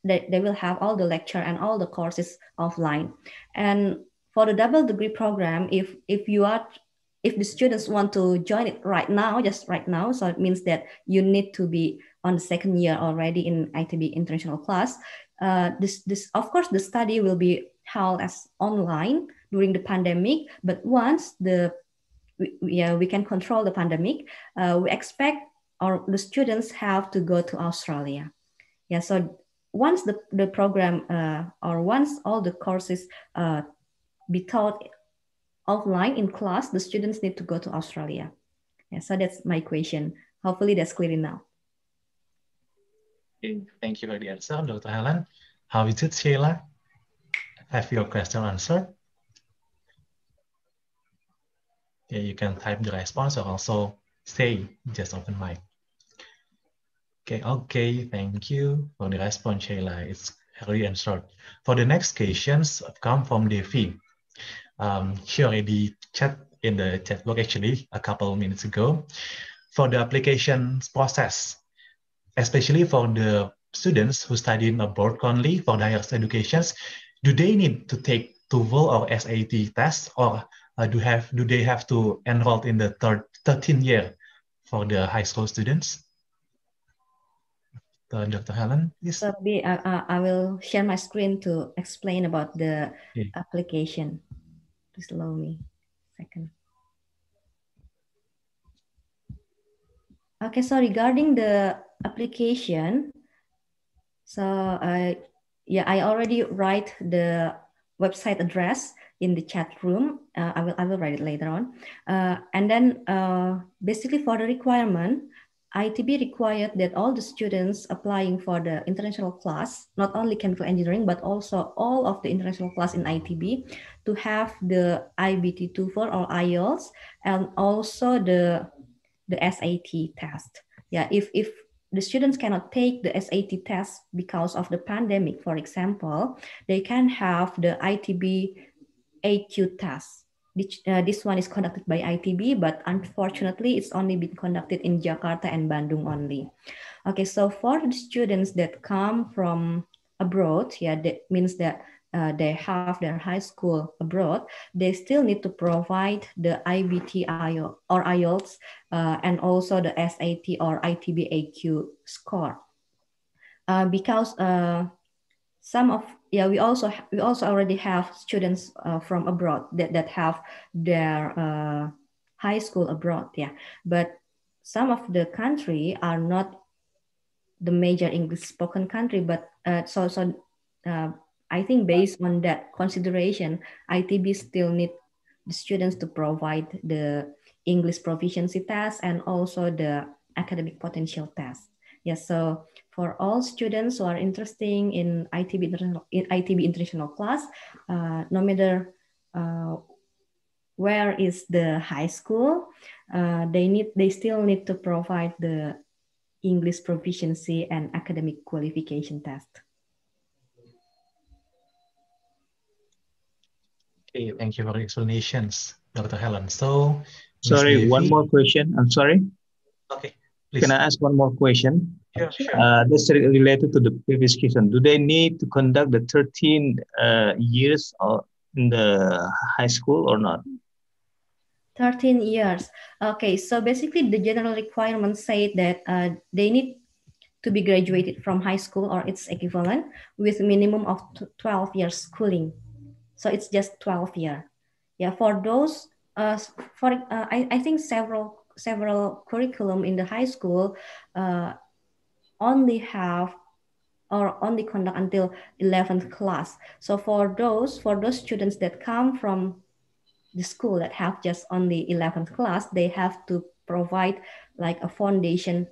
They will have all the lecture and all the courses offline. And for the double degree program, if the students want to join it right now, just right now, so it means that you need to be on the second year already in Itb International class. This of course the study will be held as online during the pandemic, but once we can control the pandemic, we expect the students have to go to Australia. Yeah, so once the program or once all the courses be taught offline in class, the students need to go to Australia. Yeah, so that's my question. Hopefully that's clear now. Okay, thank you for the answer, Dr. Helen. How is it, Sheila? Have your question answered? Okay, you can type the response or also say, just open mic. Okay, thank you for the response, Sheila. It's really answered. For the next questions come from Devi. She already chat in the chat box actually a couple minutes ago. For the application process, especially for the students who study in abroad only for the higher educations, do they need to take TOEFL or SAT tests, or do they have to enroll in the 13th year for the high school students? Dr. Helen, please. So I will share my screen to explain about the application. Please allow me a second. Okay, so regarding the application, so yeah, I already write the website address in the chat room. I will write it later on. And then basically for the requirement, ITB required that all the students applying for the international class, not only chemical engineering, but also all of the international class in ITB, to have the IBT TOEFL or IELTS, and also the SAT test. Yeah, if the students cannot take the SAT test because of the pandemic, for example, they can have the Itb Iq Test. This one is conducted by ITB, but unfortunately, it's only been conducted in Jakarta and Bandung only. Okay, so for the students that come from abroad, yeah, that means that they have their high school abroad, they still need to provide the IBT or IELTS and also the SAT or Itb Iq score. Because some of yeah, we also already have students from abroad that have their high school abroad. Yeah, but some of the country are not the major English spoken country, but I think based on that consideration, ITB still need the students to provide the English proficiency test and also the academic potential test. Yes, so for all students who are interested in ITB International class, no matter where is the high school, they still need to provide the English proficiency and academic qualification test. Okay, thank you for the explanations, Dr. Helen. So, sorry, one more question. I'm sorry. Okay, please. Can I ask one more question? Sure. This is related to the previous question. Do they need to conduct the 13 years in the high school or not? 13 years. Okay, so basically the general requirements say that they need to be graduated from high school or its equivalent with minimum of 12 years schooling. So it's just 12 years. Yeah, for those, I think several curriculum in the high school only have or only conduct until 11th class. So for those students that come from the school that have just only 11th class, they have to provide like a foundation,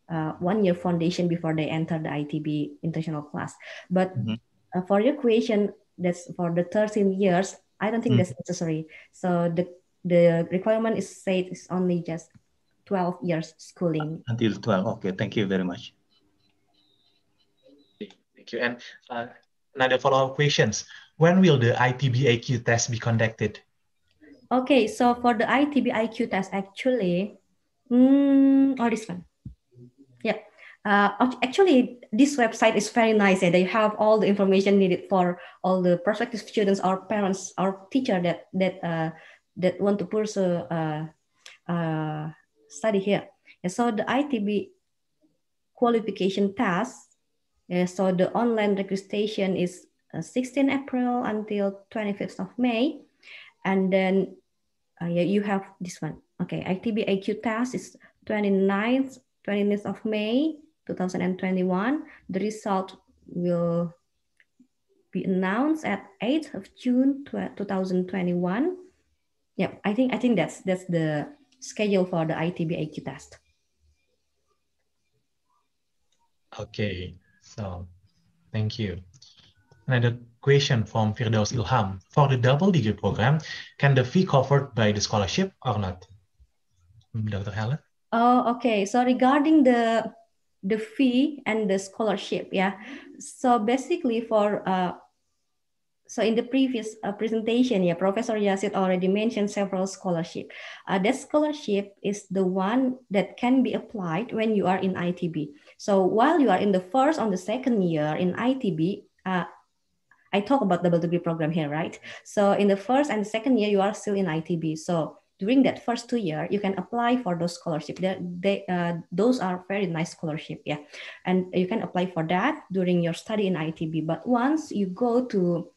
1 year foundation before they enter the ITB international class. But for your question, that's for the 13 years, I don't think that's necessary. So the requirement is said is only just 12 years schooling. Until 12, okay, thank you very much. Thank you. And another follow-up questions. When will the ITB IQ test be conducted? Okay, so for the ITB IQ test, actually, this one. Yeah. Actually, this website is very nice. They have all the information needed for all the prospective students or parents or teacher that want to pursue study here. And so the ITB qualification test. So the online registration is 16 April until 25th of May, and then you have this one. Okay, ITB IQ test is 29th of May 2021. The result will be announced at 8th of June 2021. Yeah, I think that's the schedule for the ITB IQ test. Okay, so thank you. Another question from Firdaus Ilham. For the double degree program, can the fee covered by the scholarship or not? Dr. Helen? Oh, okay. So regarding the fee and the scholarship, yeah. So basically for so in the previous presentation, yeah, Professor Yasid already mentioned several scholarship. That scholarship is the one that can be applied when you are in ITB. So while you are in the first or the second year in ITB, I talk about double degree program here, right? So in the first and the second year, you are still in ITB. So during that first 2 years, you can apply for those scholarships. Those are very nice scholarship, yeah. And you can apply for that during your study in ITB. But once you go to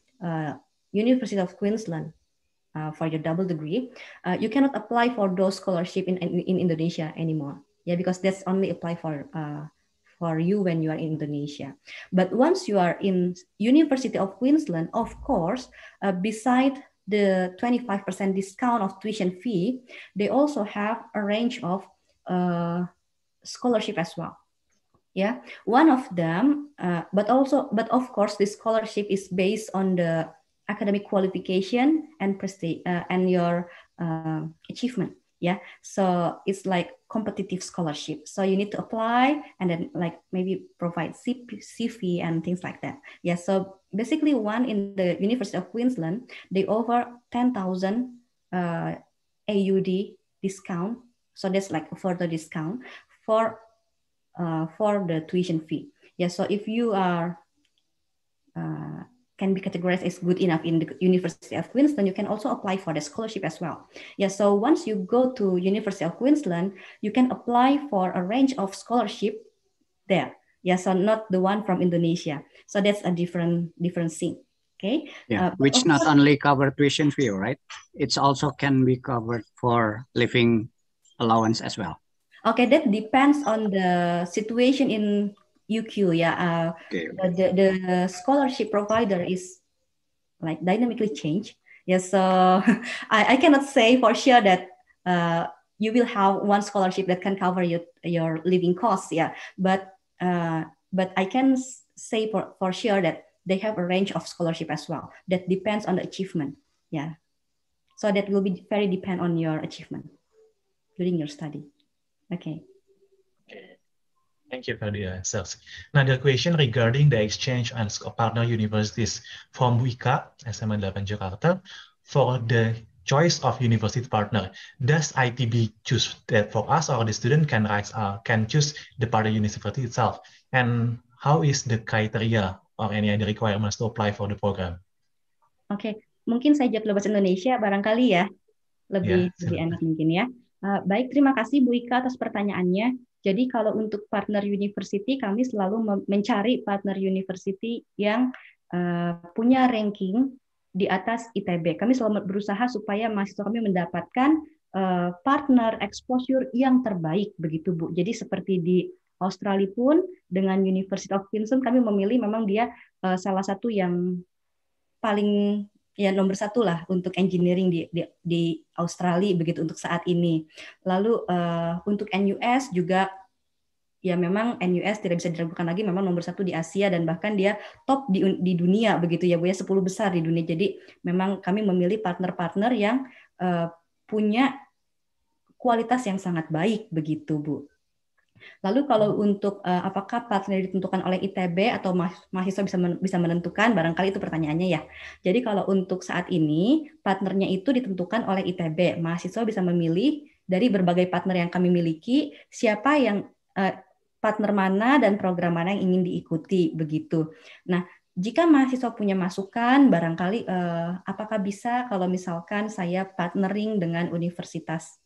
University of Queensland for your double degree, you cannot apply for those scholarship in Indonesia anymore. Yeah, because that's only apply for you when you are in Indonesia. But once you are in University of Queensland, of course, beside the 25% discount of tuition fee, they also have a range of scholarship as well. Yeah, one of them, but of course, this scholarship is based on the academic qualification and prestige and your achievement. Yeah, so it's like competitive scholarship. So you need to apply and then like maybe provide CV and things like that. Yeah, so basically one in the University of Queensland, they offer 10,000 AUD discount. So that's like a further discount for the tuition fee. Yeah, so if you are can be categorized as good enough in the University of Queensland, you can also apply for the scholarship as well. Yeah, so once you go to University of Queensland, you can apply for a range of scholarship there. Yeah, so not the one from Indonesia. So that's a different thing. Okay. Yeah, which not only cover tuition fee, right? It's also can be covered for living allowance as well. Okay, that depends on the situation in UQ. Yeah, Okay. The scholarship provider is like dynamically change. Yeah, so I cannot say for sure that you will have one scholarship that can cover your living costs. Yeah, but I can say for sure that they have a range of scholarship as well. That depends on the achievement. Yeah, so that will be very depend on your achievement during your study. Okay. Okay. Thank you for the answers. Now the question regarding the exchange and partner universities from Wika, SMA 8 Jakarta, for the choice of university partner. Does ITB choose that for us, or the student can choose the partner university itself? And how is the criteria or any other requirements to apply for the program? Oke, mungkin saya jawab bahasa Indonesia barangkali ya, lebih enak mungkin ya. Baik, terima kasih Bu Ika atas pertanyaannya. Jadi kalau untuk partner university, kami selalu mencari partner university yang punya ranking di atas ITB. Kami selalu berusaha supaya mahasiswa kami mendapatkan partner exposure yang terbaik, begitu Bu. Jadi seperti di Australia pun dengan University of Queensland kami memilih memang dia salah satu yang paling ya nomor satu lah untuk engineering di Australia begitu untuk saat ini. Lalu untuk NUS juga ya memang NUS tidak bisa diragukan lagi, memang nomor satu di Asia dan bahkan dia top di dunia begitu ya Bu ya, 10 besar di dunia. Jadi memang kami memilih partner-partner yang punya kualitas yang sangat baik begitu Bu. Lalu kalau untuk apakah partner ditentukan oleh ITB atau mahasiswa bisa menentukan, barangkali itu pertanyaannya ya. Jadi kalau untuk saat ini partnernya itu ditentukan oleh ITB. Mahasiswa bisa memilih dari berbagai partner yang kami miliki, siapa yang partner mana dan program mana yang ingin diikuti begitu. Nah, jika mahasiswa punya masukan, barangkali apakah bisa kalau misalkan saya partnering dengan universitas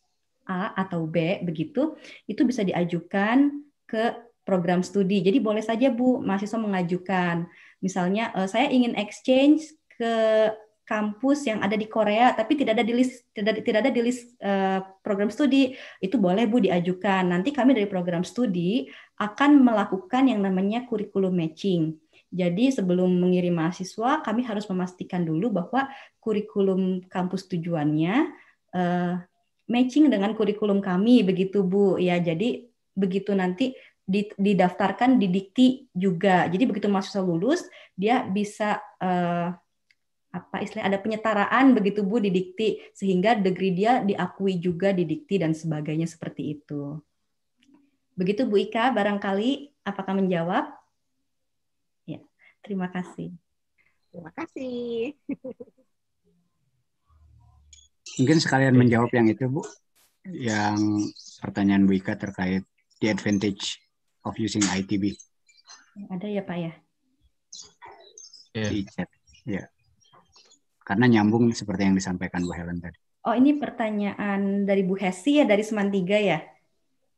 A atau B begitu, itu bisa diajukan ke program studi. Jadi boleh saja Bu, mahasiswa mengajukan. Misalnya saya ingin exchange ke kampus yang ada di Korea tapi tidak ada di list program studi, itu boleh Bu diajukan. Nanti kami dari program studi akan melakukan yang namanya kurikulum matching. Jadi sebelum mengirim mahasiswa, kami harus memastikan dulu bahwa kurikulum kampus tujuannya matching dengan kurikulum kami begitu Bu ya. Jadi begitu nanti didaftarkan di dikti juga. Jadi begitu mahasiswa lulus dia bisa ada penyetaraan begitu Bu di dikti sehingga degree dia diakui juga di dikti dan sebagainya seperti itu. Begitu Bu Ika, barangkali apakah menjawab? Ya, terima kasih. Terima kasih. Mungkin sekalian menjawab yang itu Bu, yang pertanyaan Bu Ika terkait the advantage of using ITB. Ada ya Pak ya? Di chat. Ya. Karena nyambung seperti yang disampaikan Bu Helen tadi. Oh, ini pertanyaan dari Bu Hesi ya, dari Seman 3 ya.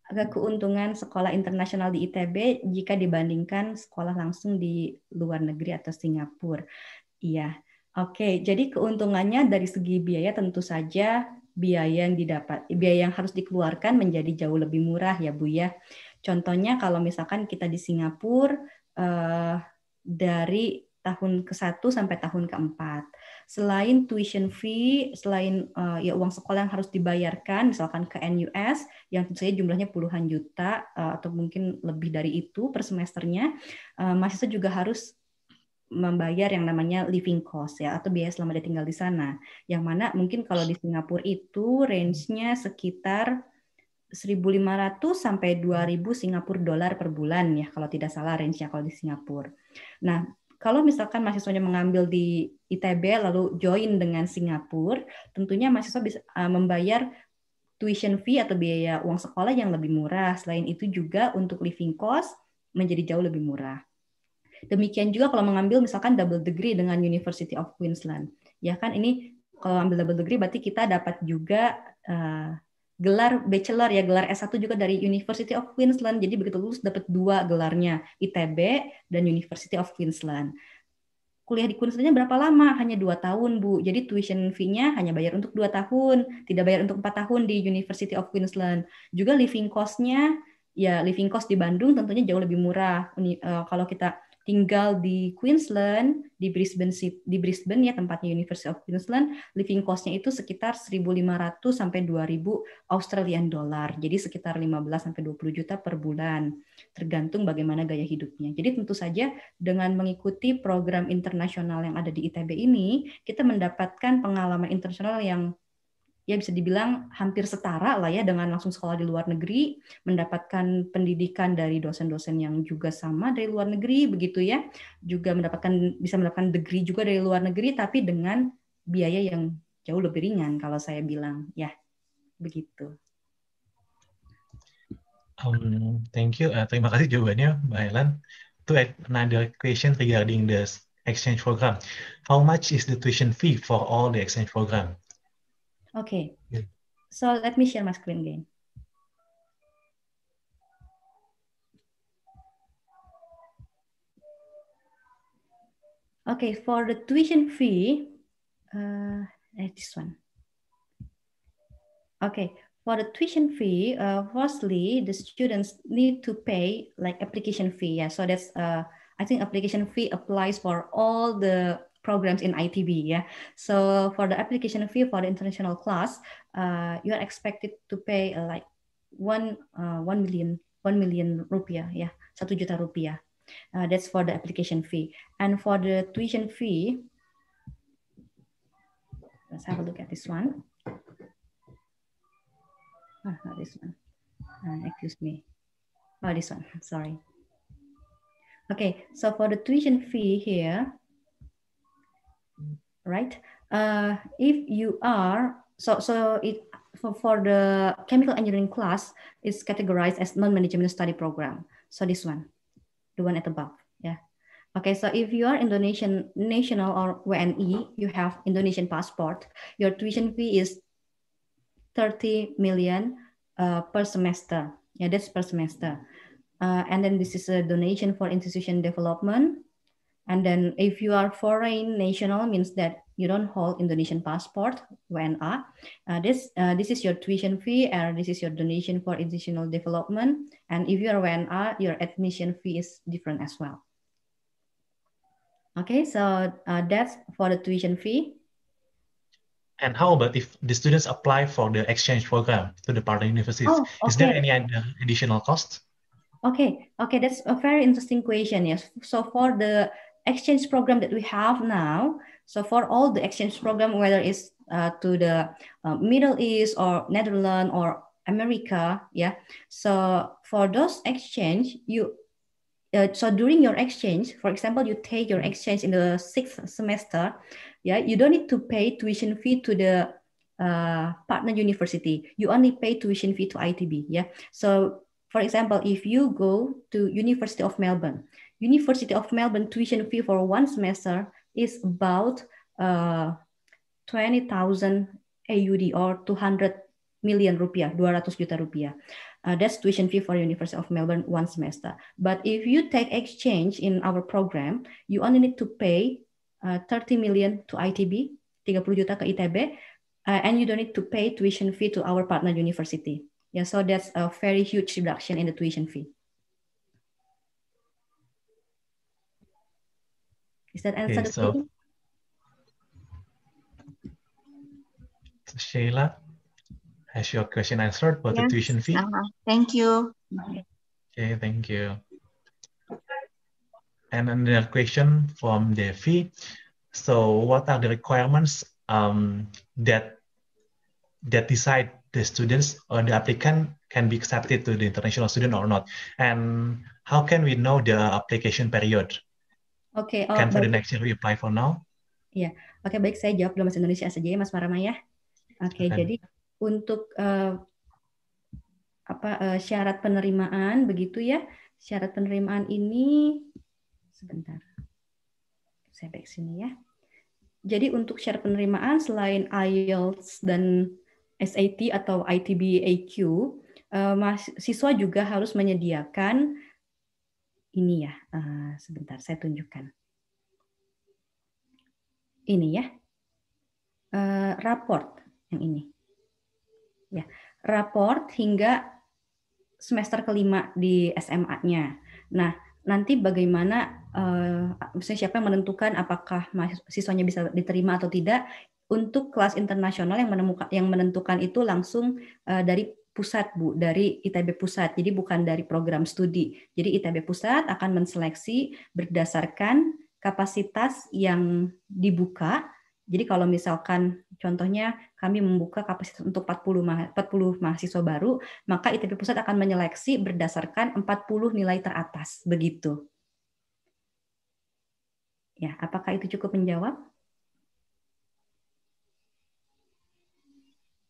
Keuntungan sekolah internasional di ITB jika dibandingkan sekolah langsung di luar negeri atau Singapura. Iya. Oke, jadi keuntungannya dari segi biaya tentu saja biaya yang harus dikeluarkan menjadi jauh lebih murah ya Bu ya. Contohnya kalau misalkan kita di Singapura dari tahun ke-1 sampai tahun ke-4. Selain tuition fee, selain ya uang sekolah yang harus dibayarkan misalkan ke NUS yang tentu saja jumlahnya puluhan juta atau mungkin lebih dari itu per semesternya, mahasiswa juga harus membayar yang namanya living cost ya atau biaya selama dia tinggal di sana. Yang mana mungkin kalau di Singapura itu range-nya sekitar 1.500 sampai 2.000 Singapura dolar per bulan ya kalau tidak salah range-nya kalau di Singapura. Nah, kalau misalkan mahasiswanya mengambil di ITB lalu join dengan Singapura, tentunya mahasiswa bisa membayar tuition fee atau biaya uang sekolah yang lebih murah. Selain itu juga untuk living cost menjadi jauh lebih murah. Demikian juga kalau mengambil misalkan double degree dengan University of Queensland. Ya kan ini kalau ambil double degree berarti kita dapat juga gelar bachelor ya, gelar S1 juga dari University of Queensland. Jadi begitu lulus dapat 2 gelarnya, ITB dan University of Queensland. Kuliah di Queensland-nya berapa lama? Hanya 2 tahun, Bu. Jadi tuition fee-nya hanya bayar untuk 2 tahun, tidak bayar untuk 4 tahun di University of Queensland. Juga living cost-nya, ya living cost di Bandung tentunya jauh lebih murah. Kalau kita tinggal di Queensland, di Brisbane ya tempatnya University of Queensland, living cost-nya itu sekitar 1.500 sampai 2.000 Australian dollar. Jadi sekitar 15 sampai 20 juta per bulan, tergantung bagaimana gaya hidupnya. Jadi tentu saja dengan mengikuti program internasional yang ada di ITB ini, kita mendapatkan pengalaman internasional yang ya bisa dibilang hampir setara lah ya dengan langsung sekolah di luar negeri, mendapatkan pendidikan dari dosen-dosen yang juga sama dari luar negeri begitu ya, juga bisa mendapatkan degree juga dari luar negeri tapi dengan biaya yang jauh lebih ringan kalau saya bilang ya begitu. Thank you. Terima kasih jawabannya, Mbak Helen. To add another question regarding the exchange program, how much is the tuition fee for all the exchange program? Okay, so let me share my screen again. Okay, for the tuition fee, this one. Okay, for the tuition fee, firstly, the students need to pay like application fee. Yeah, so that's I think application fee applies for all the programs in ITB. Yeah, so for the application fee for the international class, you are expected to pay like 1 million rupiah. Yeah, 1 juta rupiah. That's for the application fee. And for the tuition fee, let's have a look at this one. Oh, not this one. Excuse me. Oh, this one. Sorry. Okay, so for the tuition fee here, right? If you are for the chemical engineering class, it's categorized as non-management study program. So this one, the one at the above, yeah. Okay, so if you are Indonesian national or WNI, you have Indonesian passport, your tuition fee is 30 million per semester. Yeah, that's per semester. And then this is a donation for institution development. And then if you are foreign national, means that you don't hold Indonesian passport, WNA. This is your tuition fee, and this is your donation for institutional development. And if you are WNA, your admission fee is different as well. Okay, so that's for the tuition fee. And how about if the students apply for the exchange program to the partner universities? Oh, okay. Is there any additional cost? Okay, that's a very interesting question. Yes, so for the exchange program that we have now, so for all the exchange program, whether it's to the Middle East or Netherlands or America, yeah. So for those exchange, so during your exchange, for example, you take your exchange in the 6th semester, yeah, you don't need to pay tuition fee to the partner university. You only pay tuition fee to ITB, yeah. So for example, if you go to University of Melbourne tuition fee for 1 semester is about 20,000 AUD or 200 million rupiah, 200 juta rupiah. That's tuition fee for University of Melbourne 1 semester. But if you take exchange in our program, you only need to pay 30 million to ITB, 30 juta ke ITB, and you don't need to pay tuition fee to our partner university. Yeah, so that's a very huge reduction in the tuition fee. Is that answer the question? So Sheila, has your question answered for the tuition fee? Thank you. Okay, thank you. And another question from Devi. So what are the requirements that decide the students or the applicant can be accepted to the international student or not? And how can we know the application period? Okay. Can for the next year we apply for now? Iya. Oke, baik, saya jawab dalam bahasa Indonesia saja ya, Mas Marama ya. Oke, jadi untuk syarat penerimaan begitu ya. Syarat penerimaan ini sebentar. Saya back sini ya. Jadi untuk syarat penerimaan selain IELTS dan SAT atau ITB IQ, mahasiswa juga harus menyediakan ini ya, sebentar saya tunjukkan. Ini ya, raport yang ini. Ya, raport hingga semester kelima di SMA-nya. Nah, nanti bagaimana, misalnya siapa yang menentukan apakah siswanya bisa diterima atau tidak. Untuk kelas internasional yang menentukan itu langsung dari pusat, Bu, dari ITB Pusat. Jadi bukan dari program studi. Jadi ITB Pusat akan menseleksi berdasarkan kapasitas yang dibuka. Jadi kalau misalkan contohnya kami membuka kapasitas untuk 40 mahasiswa baru, maka ITB Pusat akan menyeleksi berdasarkan 40 nilai teratas, begitu. Ya, apakah itu cukup menjawab?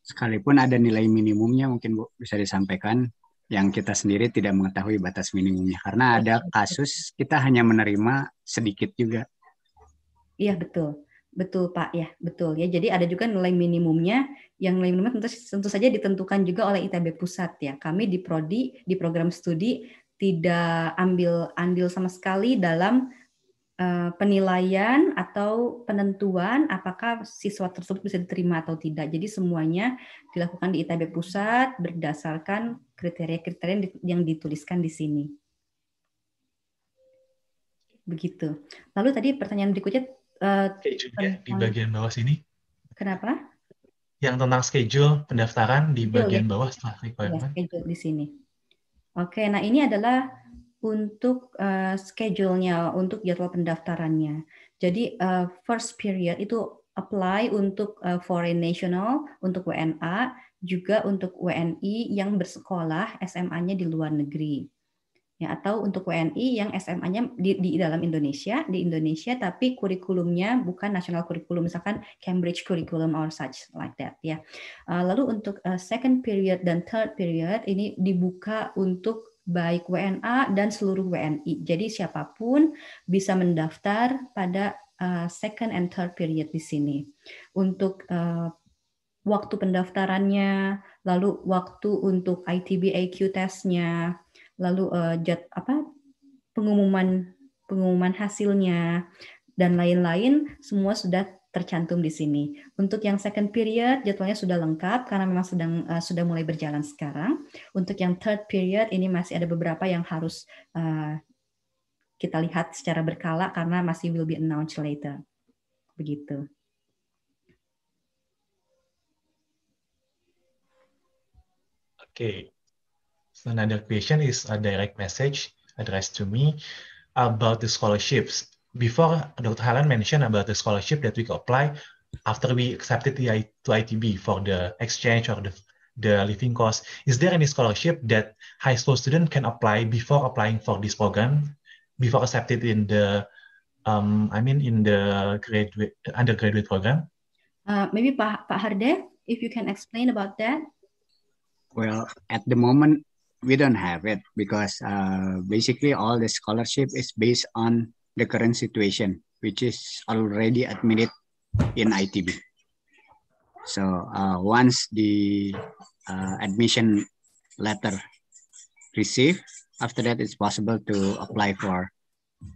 Sekalipun ada nilai minimumnya, mungkin Bu bisa disampaikan yang kita sendiri tidak mengetahui batas minimumnya. Karena ada kasus kita hanya menerima sedikit juga. Iya, betul. Betul, Pak. Ya, betul. Ya, jadi ada juga nilai minimumnya. Yang nilai minimumnya tentu saja ditentukan juga oleh ITB Pusat. Ya, kami di Prodi, di program studi, tidak ambil andil sama sekali dalam penilaian atau penentuan apakah siswa tersebut bisa diterima atau tidak. Jadi semuanya dilakukan di ITB Pusat berdasarkan kriteria-kriteria yang dituliskan di sini. Begitu. Lalu tadi pertanyaan berikutnya schedule di bagian bawah sini. Kenapa? Yang tentang schedule pendaftaran di bagian bawah setelah requirement. Ya, schedule di sini. Oke, nah ini adalah untuk schedule-nya, untuk jadwal pendaftarannya. Jadi first period itu apply untuk foreign national, untuk WNA, juga untuk WNI yang bersekolah SMA-nya di luar negeri. Ya, atau untuk WNI yang SMA-nya di dalam Indonesia, tapi kurikulumnya bukan national curriculum, misalkan Cambridge curriculum or such like that ya. Lalu untuk second period dan third period ini dibuka untuk baik WNA dan seluruh WNI. Jadi siapapun bisa mendaftar pada second and third period di sini. Untuk waktu pendaftarannya, lalu waktu untuk ITB IQ Test-nya, lalu pengumuman hasilnya dan lain-lain semua sudah tercantum di sini. Untuk yang second period jadwalnya sudah lengkap karena memang sudah mulai berjalan sekarang. Untuk yang third period ini masih ada beberapa yang harus kita lihat secara berkala karena masih will be announced later. Begitu. Okay. So another question is a direct message addressed to me about the scholarships. Before, Dr. Helen mentioned about the scholarship that we could apply after we accepted to ITB for the exchange or the living cost. Is there any scholarship that high school student can apply before applying for this program, before accepted in the, in the undergraduate program? Maybe Pak Harde, if you can explain about that. Well, at the moment, we don't have it because basically all the scholarship is based on the current situation, which is already admitted in ITB. So once the admission letter received, after that it's possible to apply for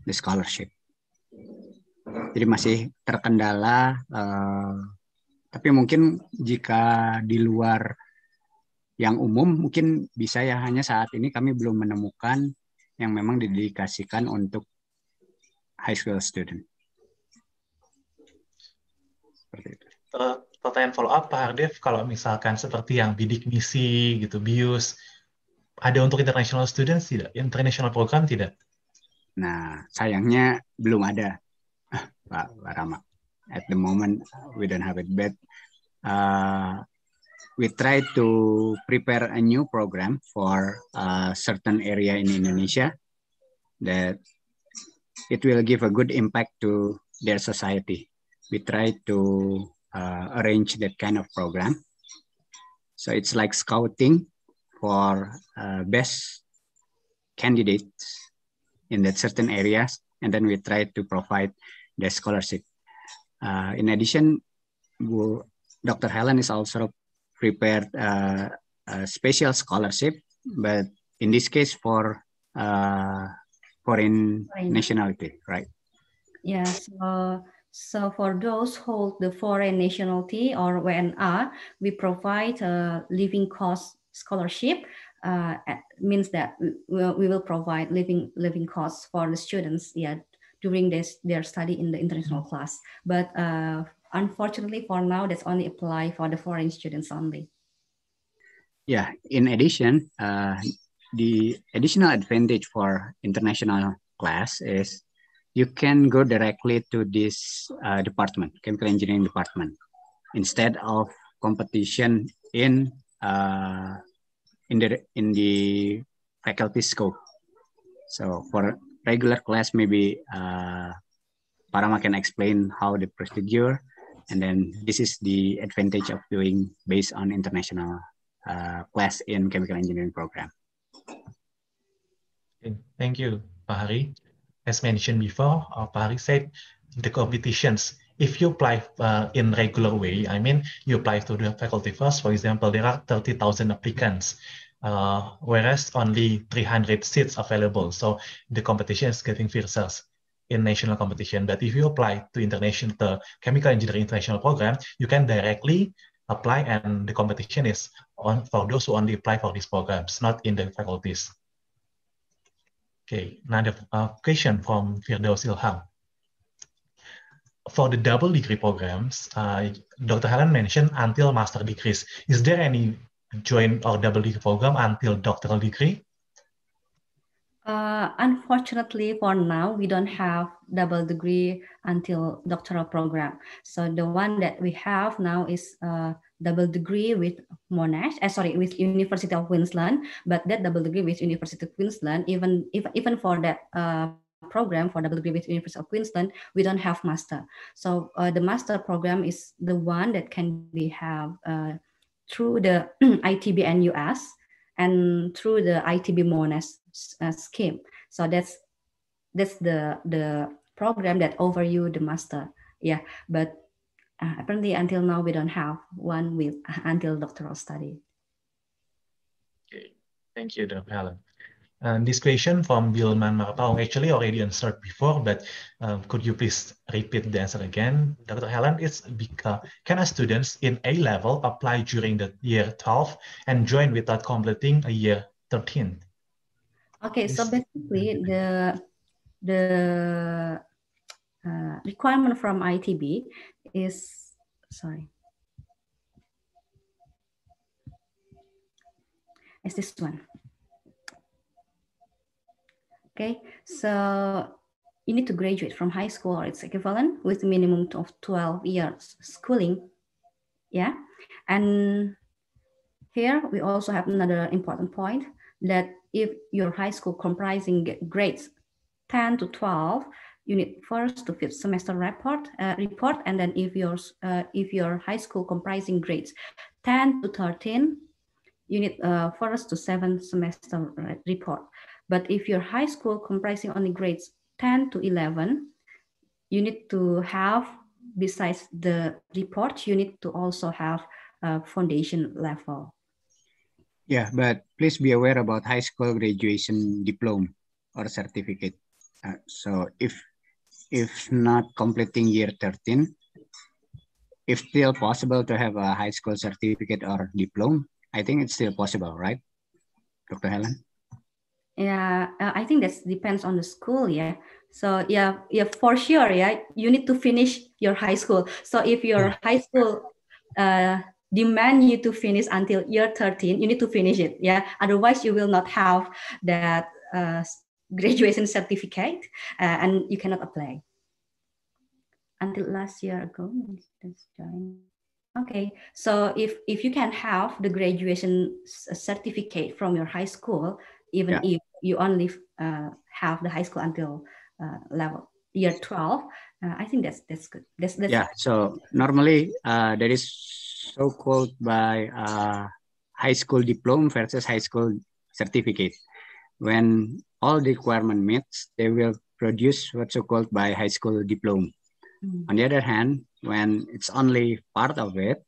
the scholarship. Jadi masih terkendala, tapi mungkin jika di luar yang umum mungkin bisa ya, hanya saat ini kami belum menemukan yang memang didedikasikan untuk high school student. Seperti itu. Pertanyaan follow up Pak Hardev, kalau misalkan seperti yang bidik misi gitu, BIUS, ada untuk international students tidak? International program tidak? Nah, sayangnya belum ada, Pak Rama. At the moment we don't have it, but we try to prepare a new program for a certain area in Indonesia that it will give a good impact to their society. We try to arrange that kind of program. So it's like scouting for best candidates in that certain areas, and then we try to provide the scholarship. In addition, Dr. Helen is also prepared a special scholarship, but in this case for foreign nationality, right? Yes. So for those who hold the foreign nationality or WNR, we provide a living cost scholarship. Means that we will provide living costs for the students, during their study in the international class. But unfortunately, for now, that's only apply for the foreign students only. Yeah. In addition, the additional advantage for international class is you can go directly to this department, chemical engineering department, instead of competition in the faculty scope. So for regular class, maybe Parama can explain how the procedure, and then this is the advantage of doing based on international class in chemical engineering program. Thank you, Pak Hari. As mentioned before, Pak Hari said the competitions, if you apply in regular way, I mean, you apply to the faculty first, for example, there are 30,000 applicants, whereas only 300 seats available. So the competition is getting fiercer in national competition. But if you apply to the Chemical Engineering International program, you can directly apply, and the competition is for those who only apply for these programs, not in the faculties. Okay, another question from Firdaus Ilham. For the double degree programs, Dr. Helen mentioned until master degrees. Is there any joint or double degree program until doctoral degree? Unfortunately, for now, we don't have double degree until doctoral program. So the one that we have now is double degree with Monash, with University of Queensland. But that double degree with University of Queensland, even for that program for double degree with University of Queensland, we don't have master. So the master program is the one that can be have through the ITB and US and through the ITB Monash scheme. So that's the program that offer you the master. Yeah, but apparently until now we don't have one with until doctoral study. Okay, thank you, Dr. Helen. This question from Bilman Marapau actually already answered before, but could you please repeat the answer again? Dr. Helen, can a students in A level apply during the year 12 and join without completing a year 13? Okay, so basically the requirement from ITB is, is this one. Okay, so you need to graduate from high school or its equivalent with a minimum of 12 years schooling. Yeah, and here we also have another important point that if your high school comprising grades 10 to 12, you need first to 5th semester report, and then if your high school comprising grades 10 to 13, you need first to 7th semester report. But if your high school comprising only grades 10 to 11, you need to have, besides the report, you need to also have a foundation level. Yeah, but please be aware about high school graduation diploma or certificate. So if not completing year 13, if still possible to have a high school certificate or diploma, I think it's still possible, right, Dr. Helen? Yeah, I think that depends on the school, yeah. So yeah, for sure, yeah, you need to finish your high school. So if your high school demand you to finish until year 13, you need to finish it, yeah. Otherwise, you will not have that graduation certificate, and you cannot apply. Until last year ago, okay. So if you can have the graduation certificate from your high school, even if you only have the high school until level year 12, I think that's good. That's yeah. So normally that is so-called by high school diploma versus high school certificate. When all the requirement meets, they will produce what's so-called by high school diploma. On the other hand, when it's only part of it,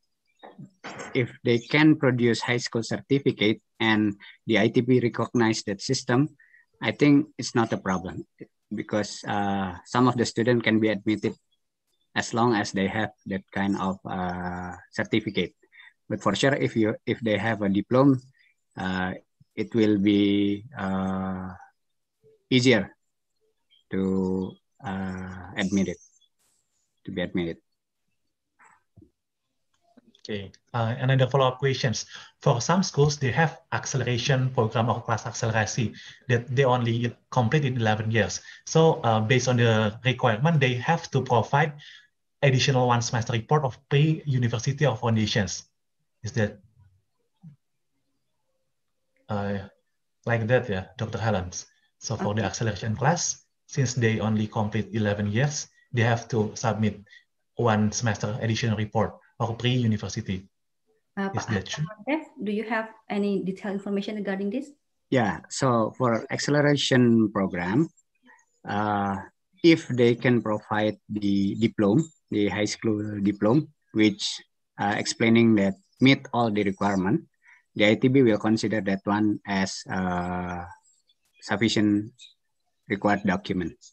if they can produce high school certificate and the ITB recognize that system, I think it's not a problem, because some of the students can be admitted as long as they have that kind of certificate. But for sure, if they have a diploma, it will be easier to be admitted. Okay, another follow-up questions. For some schools, they have acceleration program or class akselerasi that they only complete in 11 years. So based on the requirement, they have to provide additional 1 semester report of pre-university or foundations. Is that like that, yeah, Dr. Helens? So for the acceleration class, since they only complete 11 years, they have to submit 1 semester additional report or pre-university. Is that true? Do you have any detailed information regarding this? Yeah, so for acceleration program, if they can provide the diploma, the high school diploma, which explaining that meet all the requirement, the ITB will consider that one as sufficient required documents.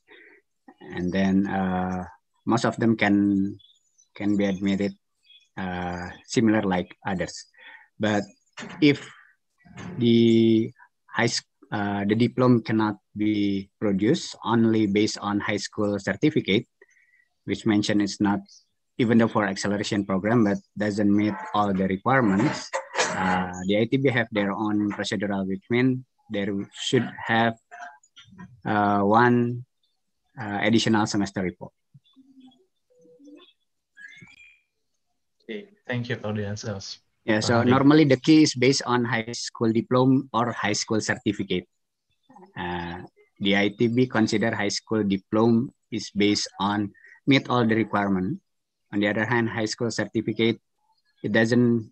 And then most of them can be admitted similar like others. But if the the diploma cannot be produced only based on high school certificate, which mentioned it's not, even though for acceleration program, but doesn't meet all the requirements, the ITB have their own procedural, which means they should have 1 additional semester report. Okay, thank you for the answers. Yeah, so normally the key is based on high school diploma or high school certificate. The ITB consider high school diploma is based on meet all the requirement. On the other hand, high school certificate, it doesn't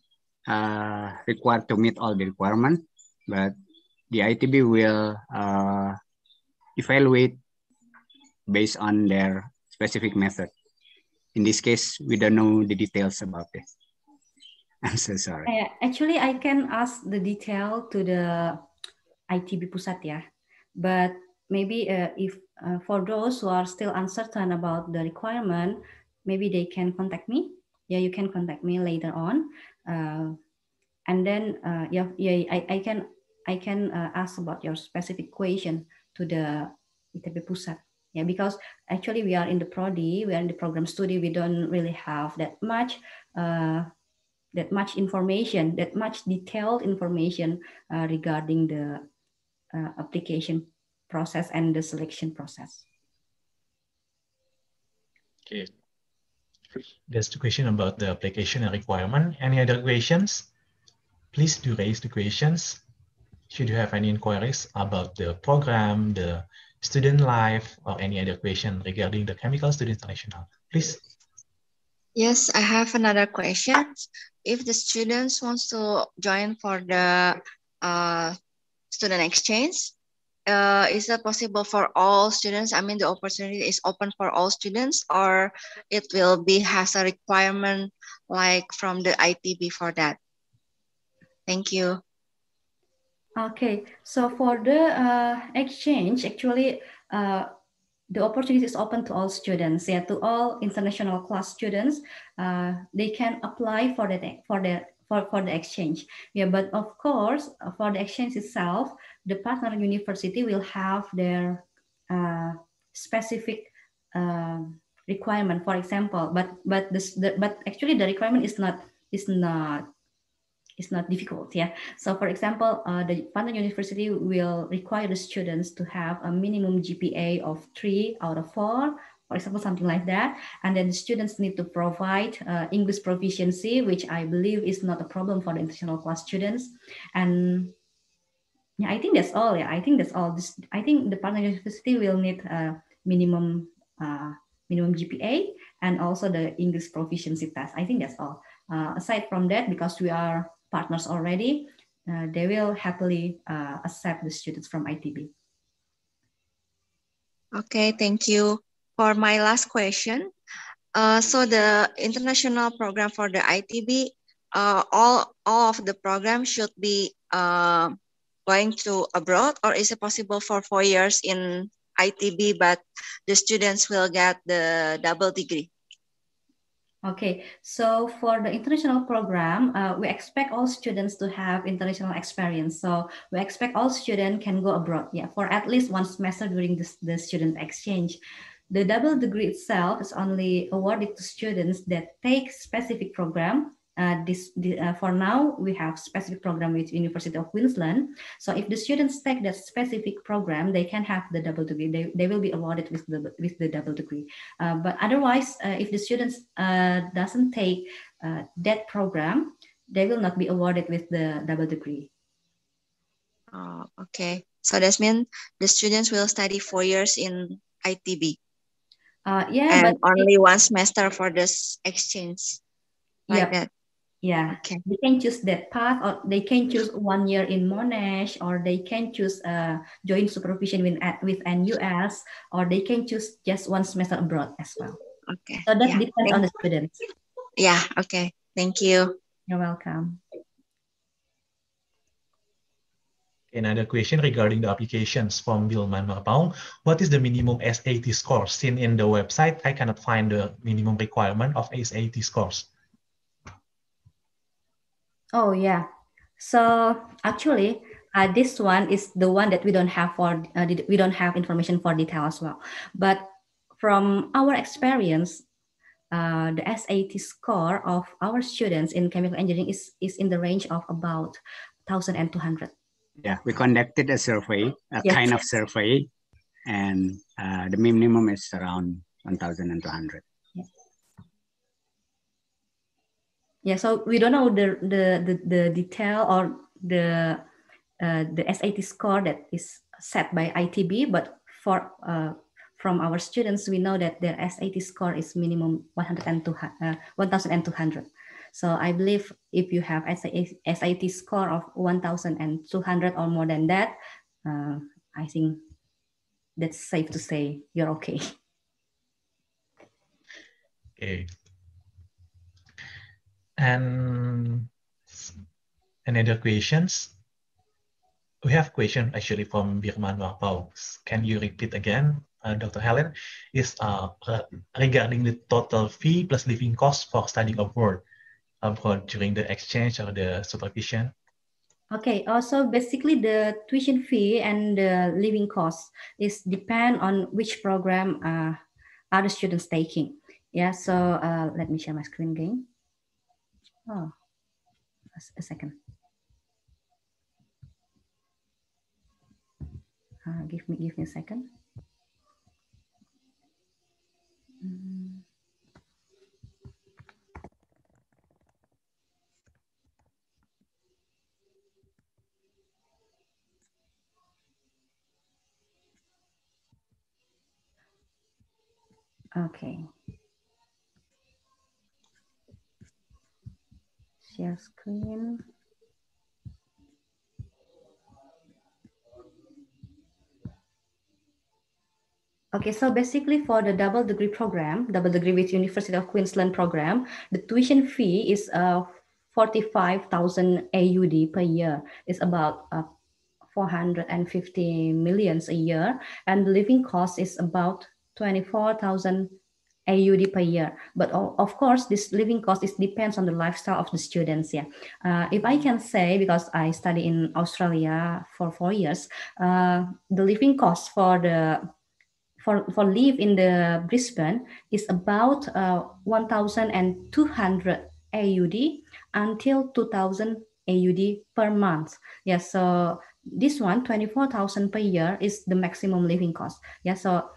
require to meet all the requirement, but the ITB will evaluate based on their specific method. In this case, we don't know the details about this. I'm so sorry. Actually, I can ask the detail to the ITB Pusat, yeah. But maybe if for those who are still uncertain about the requirement, maybe they can contact me. Yeah, you can contact me later on, and then I can ask about your specific question to the ITB Pusat. Yeah, because actually we are in the prodi, we are in the program study, we don't really have that much information, that much detailed information regarding the application process and the selection process. Okay. That's the question about the application and requirement. Any other questions? Please do raise the questions. Should you have any inquiries about the program, the student life, or any other question regarding the Chemical Student International, please. Yes, I have another question. If the students wants to join for the student exchange, is that possible for all students? I mean, the opportunity is open for all students, or it will be has a requirement like from the ITB for that? Thank you. Okay, so for the exchange, actually, the opportunity is open to all students, yeah, to all international class students. They can apply for the exchange, yeah. But of course, for the exchange itself, the partner university will have their specific requirement. For example, but actually the requirement is not difficult, yeah. So for example, the partner university will require the students to have a minimum GPA of 3 out of 4, for example, something like that. And then the students need to provide English proficiency, which I believe is not a problem for the international class students. And yeah, I think that's all. Yeah, I think that's all. I think the partner university will need a minimum GPA and also the English proficiency test. I think that's all. Aside from that, because we are partners already, they will happily accept the students from ITB. Okay, thank you. For my last question, so the international program for the ITB all of the program should be going to abroad, or is it possible for 4 years in ITB, but the students will get the double degree? Okay, so for the international program, we expect all students to have international experience. So we expect all students can go abroad, yeah, for at least one semester during the student exchange. The double degree itself is only awarded to students that take specific program. For now, we have specific program with University of Queensland. So if the students take that specific program, they can have the double degree. They will be awarded with the double degree. But otherwise, if the students doesn't take that program, they will not be awarded with the double degree. Oh, okay. So that means the students will study 4 years in ITB. Yeah, and but only one semester for this exchange, like that. Yeah, okay. They can choose that path, or they can choose 1 year in Monash, or they can choose joint supervision with NUS, or they can choose just one semester abroad as well. Okay. So that depends on the students. Yeah. Okay. Thank you. You're welcome. Another question regarding the applications from Bilman Marpaung. What is the minimum SAT score? Seen in the website, I cannot find the minimum requirement of SAT scores. Oh yeah. So actually, this one is the one that we don't have we don't have information for detail as well. But from our experience, the SAT score of our students in chemical engineering is in the range of about 1,200. Yeah, we conducted a survey, kind of survey, and the minimum is around 1,200. Yeah, so we don't know the detail or the SAT score that is set by ITB, but from our students, we know that their SAT score is minimum 1,200. So I believe if you have SAT score of 1,200 or more than that, I think that's safe to say you're okay. Okay. And another questions? We have question actually from Birman Marpaung. Can you repeat again, Dr. Helen? Is regarding the total fee plus living cost for studying abroad during the exchange or the supervision? Okay, also basically the tuition fee and the living costs is depend on which program are the students taking. Yeah, so let me share my screen again. Oh, a second. Give me a second. Okay. Share screen. Okay, so basically for the double degree program, double degree with University of Queensland program, the tuition fee is 45,000 AUD per year. It's about 450 millions a year, and the living cost is about 24,000 AUD per year. But of course, this living cost depends on the lifestyle of the students. Yeah, if I can say, because I study in Australia for 4 years, the living cost for live in the Brisbane is about 1,200 AUD until 2,000 AUD per month. Yeah, so this one, 24,000 per year is the maximum living cost. Yeah, so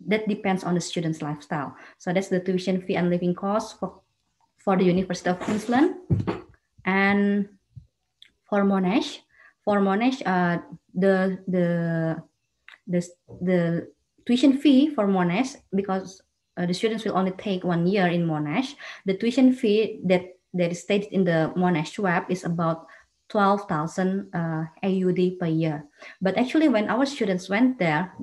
that depends on the student's lifestyle. So that's the tuition fee and living cost for the University of Queensland. And for Monash, the tuition fee for Monash, because the students will only take 1 year in Monash, the tuition fee that is stated in the Monash web is about 12,000 AUD per year. But actually, when our students went there,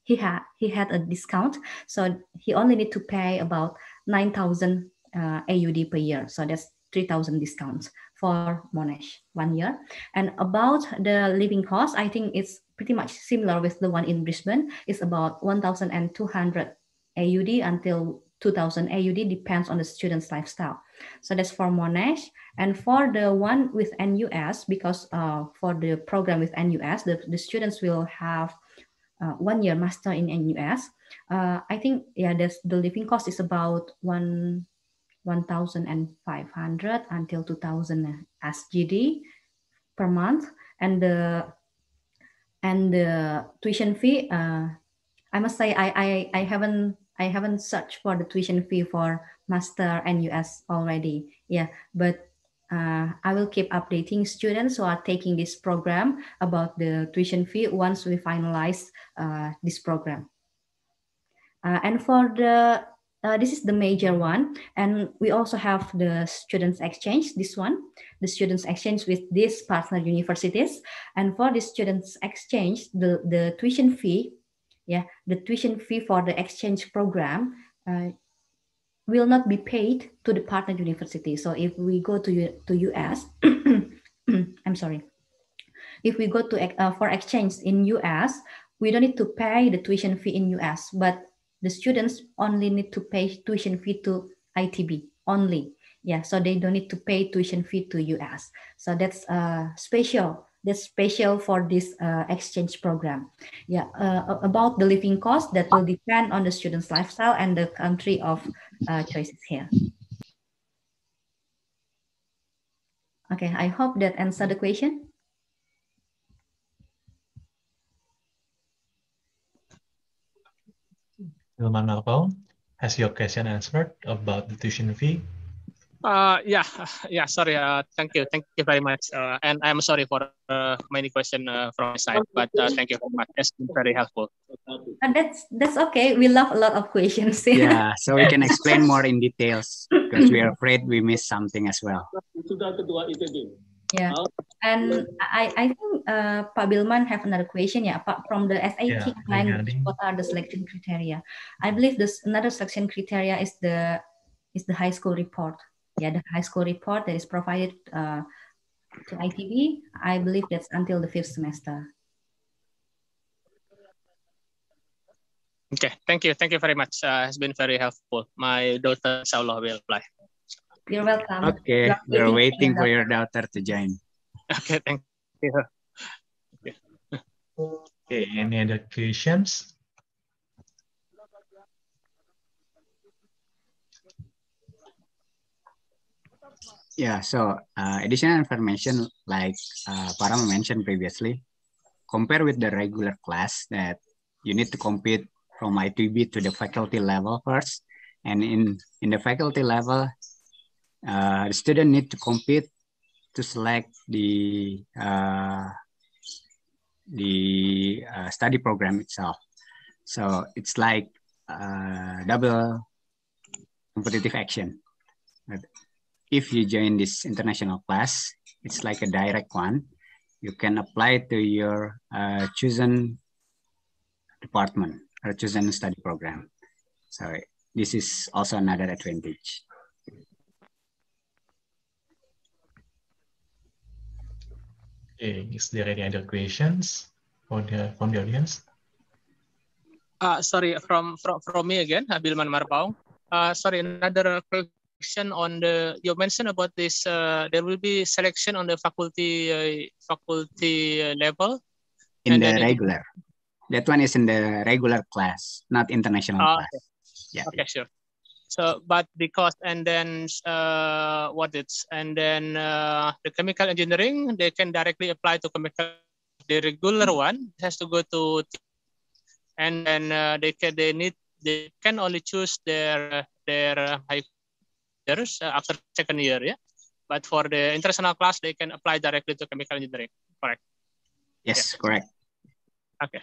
he had a discount, so he only need to pay about 9,000 AUD per year. So that's 3,000 discounts for Monash 1 year. And about the living cost, I think it's pretty much similar with the one in Brisbane. It's about 1,200 AUD until 2,000 AUD, depends on the student's lifestyle. So that's for Monash. And for the one with NUS, because for the program with NUS, the students will have 1 year master in NUS. I think, yeah, the living cost is about 1,500 until 2,000 SGD per month, and the tuition fee. I must say I haven't searched for the tuition fee for master NUS already. Yeah, but I will keep updating students who are taking this program about the tuition fee once we finalize this program. And for the this is the major one, and we also have the students exchange. This one, the students exchange with these partner universities, and for the students exchange, the tuition fee, yeah, the tuition fee for the exchange program will not be paid to the partner university. So if we go to US, I'm sorry. If we go to for exchange in US, we don't need to pay the tuition fee in US, but the students only need to pay tuition fee to ITB only. Yeah, so they don't need to pay tuition fee to US. So that's special. That's special for this exchange program. Yeah, about the living cost, that will depend on the student's lifestyle and the country of choices here. Okay, I hope that answered the question. Hilman Marpao, has your question answered about the tuition fee? Yeah. Sorry. Thank you very much. And I'm sorry for many questions from my side, but thank you very much. It's been very helpful. That's okay. We love a lot of questions. Yeah, so we can explain more in details because we are afraid we missed something as well. Yeah, and I think Pak Bilman have another question. Yeah, apart from the SAT language, what are the selection criteria? I believe this another selection criteria is the high school report. Yeah, the high school report that is provided to ITB. I believe that's until the 5th semester. Okay, thank you very much. It's been very helpful. My daughter, inshallah, will apply. You're welcome. Okay, we're waiting for your daughter to join. Okay, thank you. Okay, any other questions? Yeah, so additional information like Parama mentioned previously, compare with the regular class that you need to compete from ITB to the faculty level first. And in the faculty level, the student need to compete to select the study program itself. So it's like double competitive action. But if you join this international class, it's like a direct one. You can apply to your chosen department or chosen study program. So this is also another advantage. Okay, is there any other questions from the audience? Sorry, from me again, Bilman Marpao. Sorry, another question on the, you mentioned about this. There will be selection on the faculty level. In the regular. That one is in the regular class, not international class. Okay. Yeah. Okay, sure. So, but because and then the chemical engineering, they can directly apply to chemical. The regular one has to go to, and then they can only choose their high years after second year, yeah. But for the international class, they can apply directly to chemical engineering. Correct? Yes, yeah. Correct. Okay.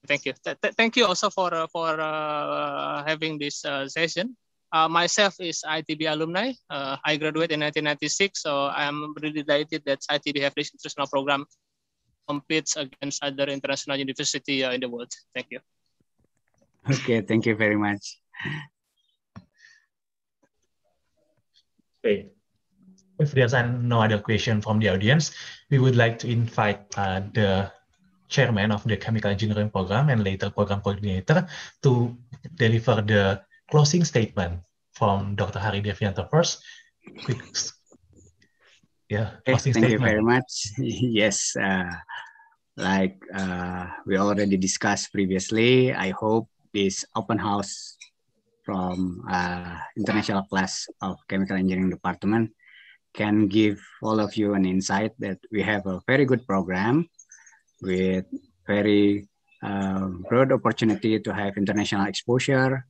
Thank you. Thank you also for having this session. Myself is ITB alumni. I graduated in 1996, so I am really delighted that ITB have this international program competes against other international university in the world. Thank you. Okay, thank you very much. Okay. If there's no other question from the audience, we would like to invite the chairman of the chemical engineering program and later program coordinator to deliver the closing statement from Dr. Hari Devianto first. Quick, closing Thank statement. you very much. Yes, like we already discussed previously, I hope this open house from International Class of Chemical Engineering Department can give all of you an insight that we have a very good program with very broad opportunity to have international exposure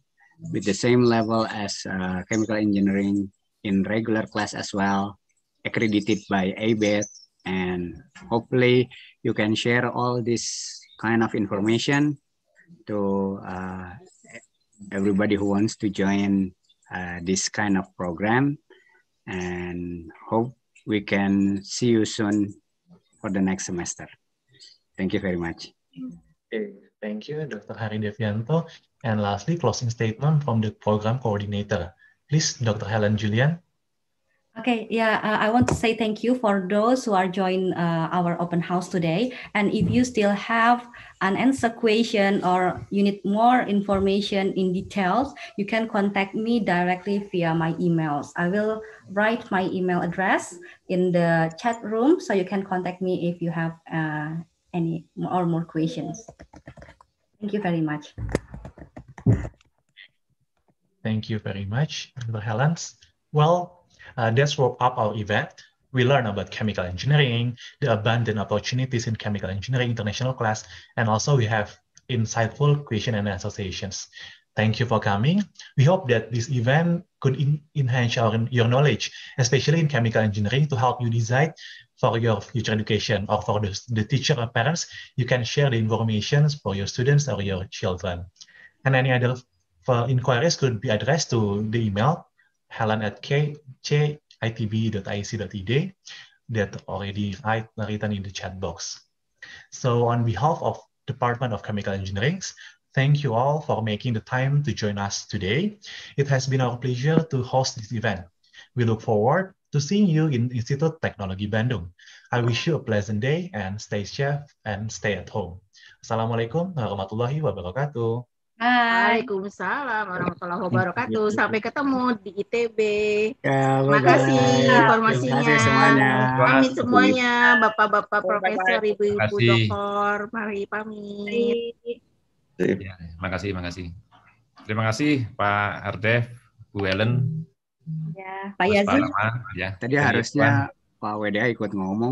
with the same level as chemical engineering in regular class as well, accredited by ABET, and hopefully you can share all this kind of information to everybody who wants to join this kind of program, and hope we can see you soon for the next semester. Thank you very much. Okay, thank you, Dr. Hari Devianto. And lastly, closing statement from the program coordinator. Please, Dr. Helen Julian. Okay, I want to say thank you for those who are joining our open house today. And if you still have unanswered question or you need more information in details, you can contact me directly via my emails. I will write my email address in the chat room, so you can contact me if you have any or more questions. Thank you very much. Thank you very much, Dr. Helen. Well, that's wrap up our event. We learned about chemical engineering, the abundant opportunities in chemical engineering international class, and also we have insightful question and answer sessions. Thank you for coming. We hope that this event could enhance your knowledge, especially in chemical engineering, to help you decide for your future education, or for the teacher or parents. You can share the information for your students or your children. And any other inquiries could be addressed to the email helen@itb.ic.id that already written in the chat box. So on behalf of Department of Chemical Engineering, thank you all for making the time to join us today. It has been our pleasure to host this event. We look forward to seeing you in Institut Teknologi Bandung. I wish you a pleasant day and stay safe and stay at home. Assalamualaikum warahmatullahi wabarakatuh. Waalaikumsalam warahmatullahi wabarakatuh. Sampai ketemu di ITB. Terima Bye-bye. kasih informasinya. Terima kasih semuanya. Pamit semuanya, bapak-bapak profesor, ibu-ibu kasih. doktor. Mari pamit. Ya, makasih. Terima kasih Pak Ardev, Bu Ellen, Ya, Pak Yazid. Ya, Tadi harusnya Pak WDA ikut ngomong.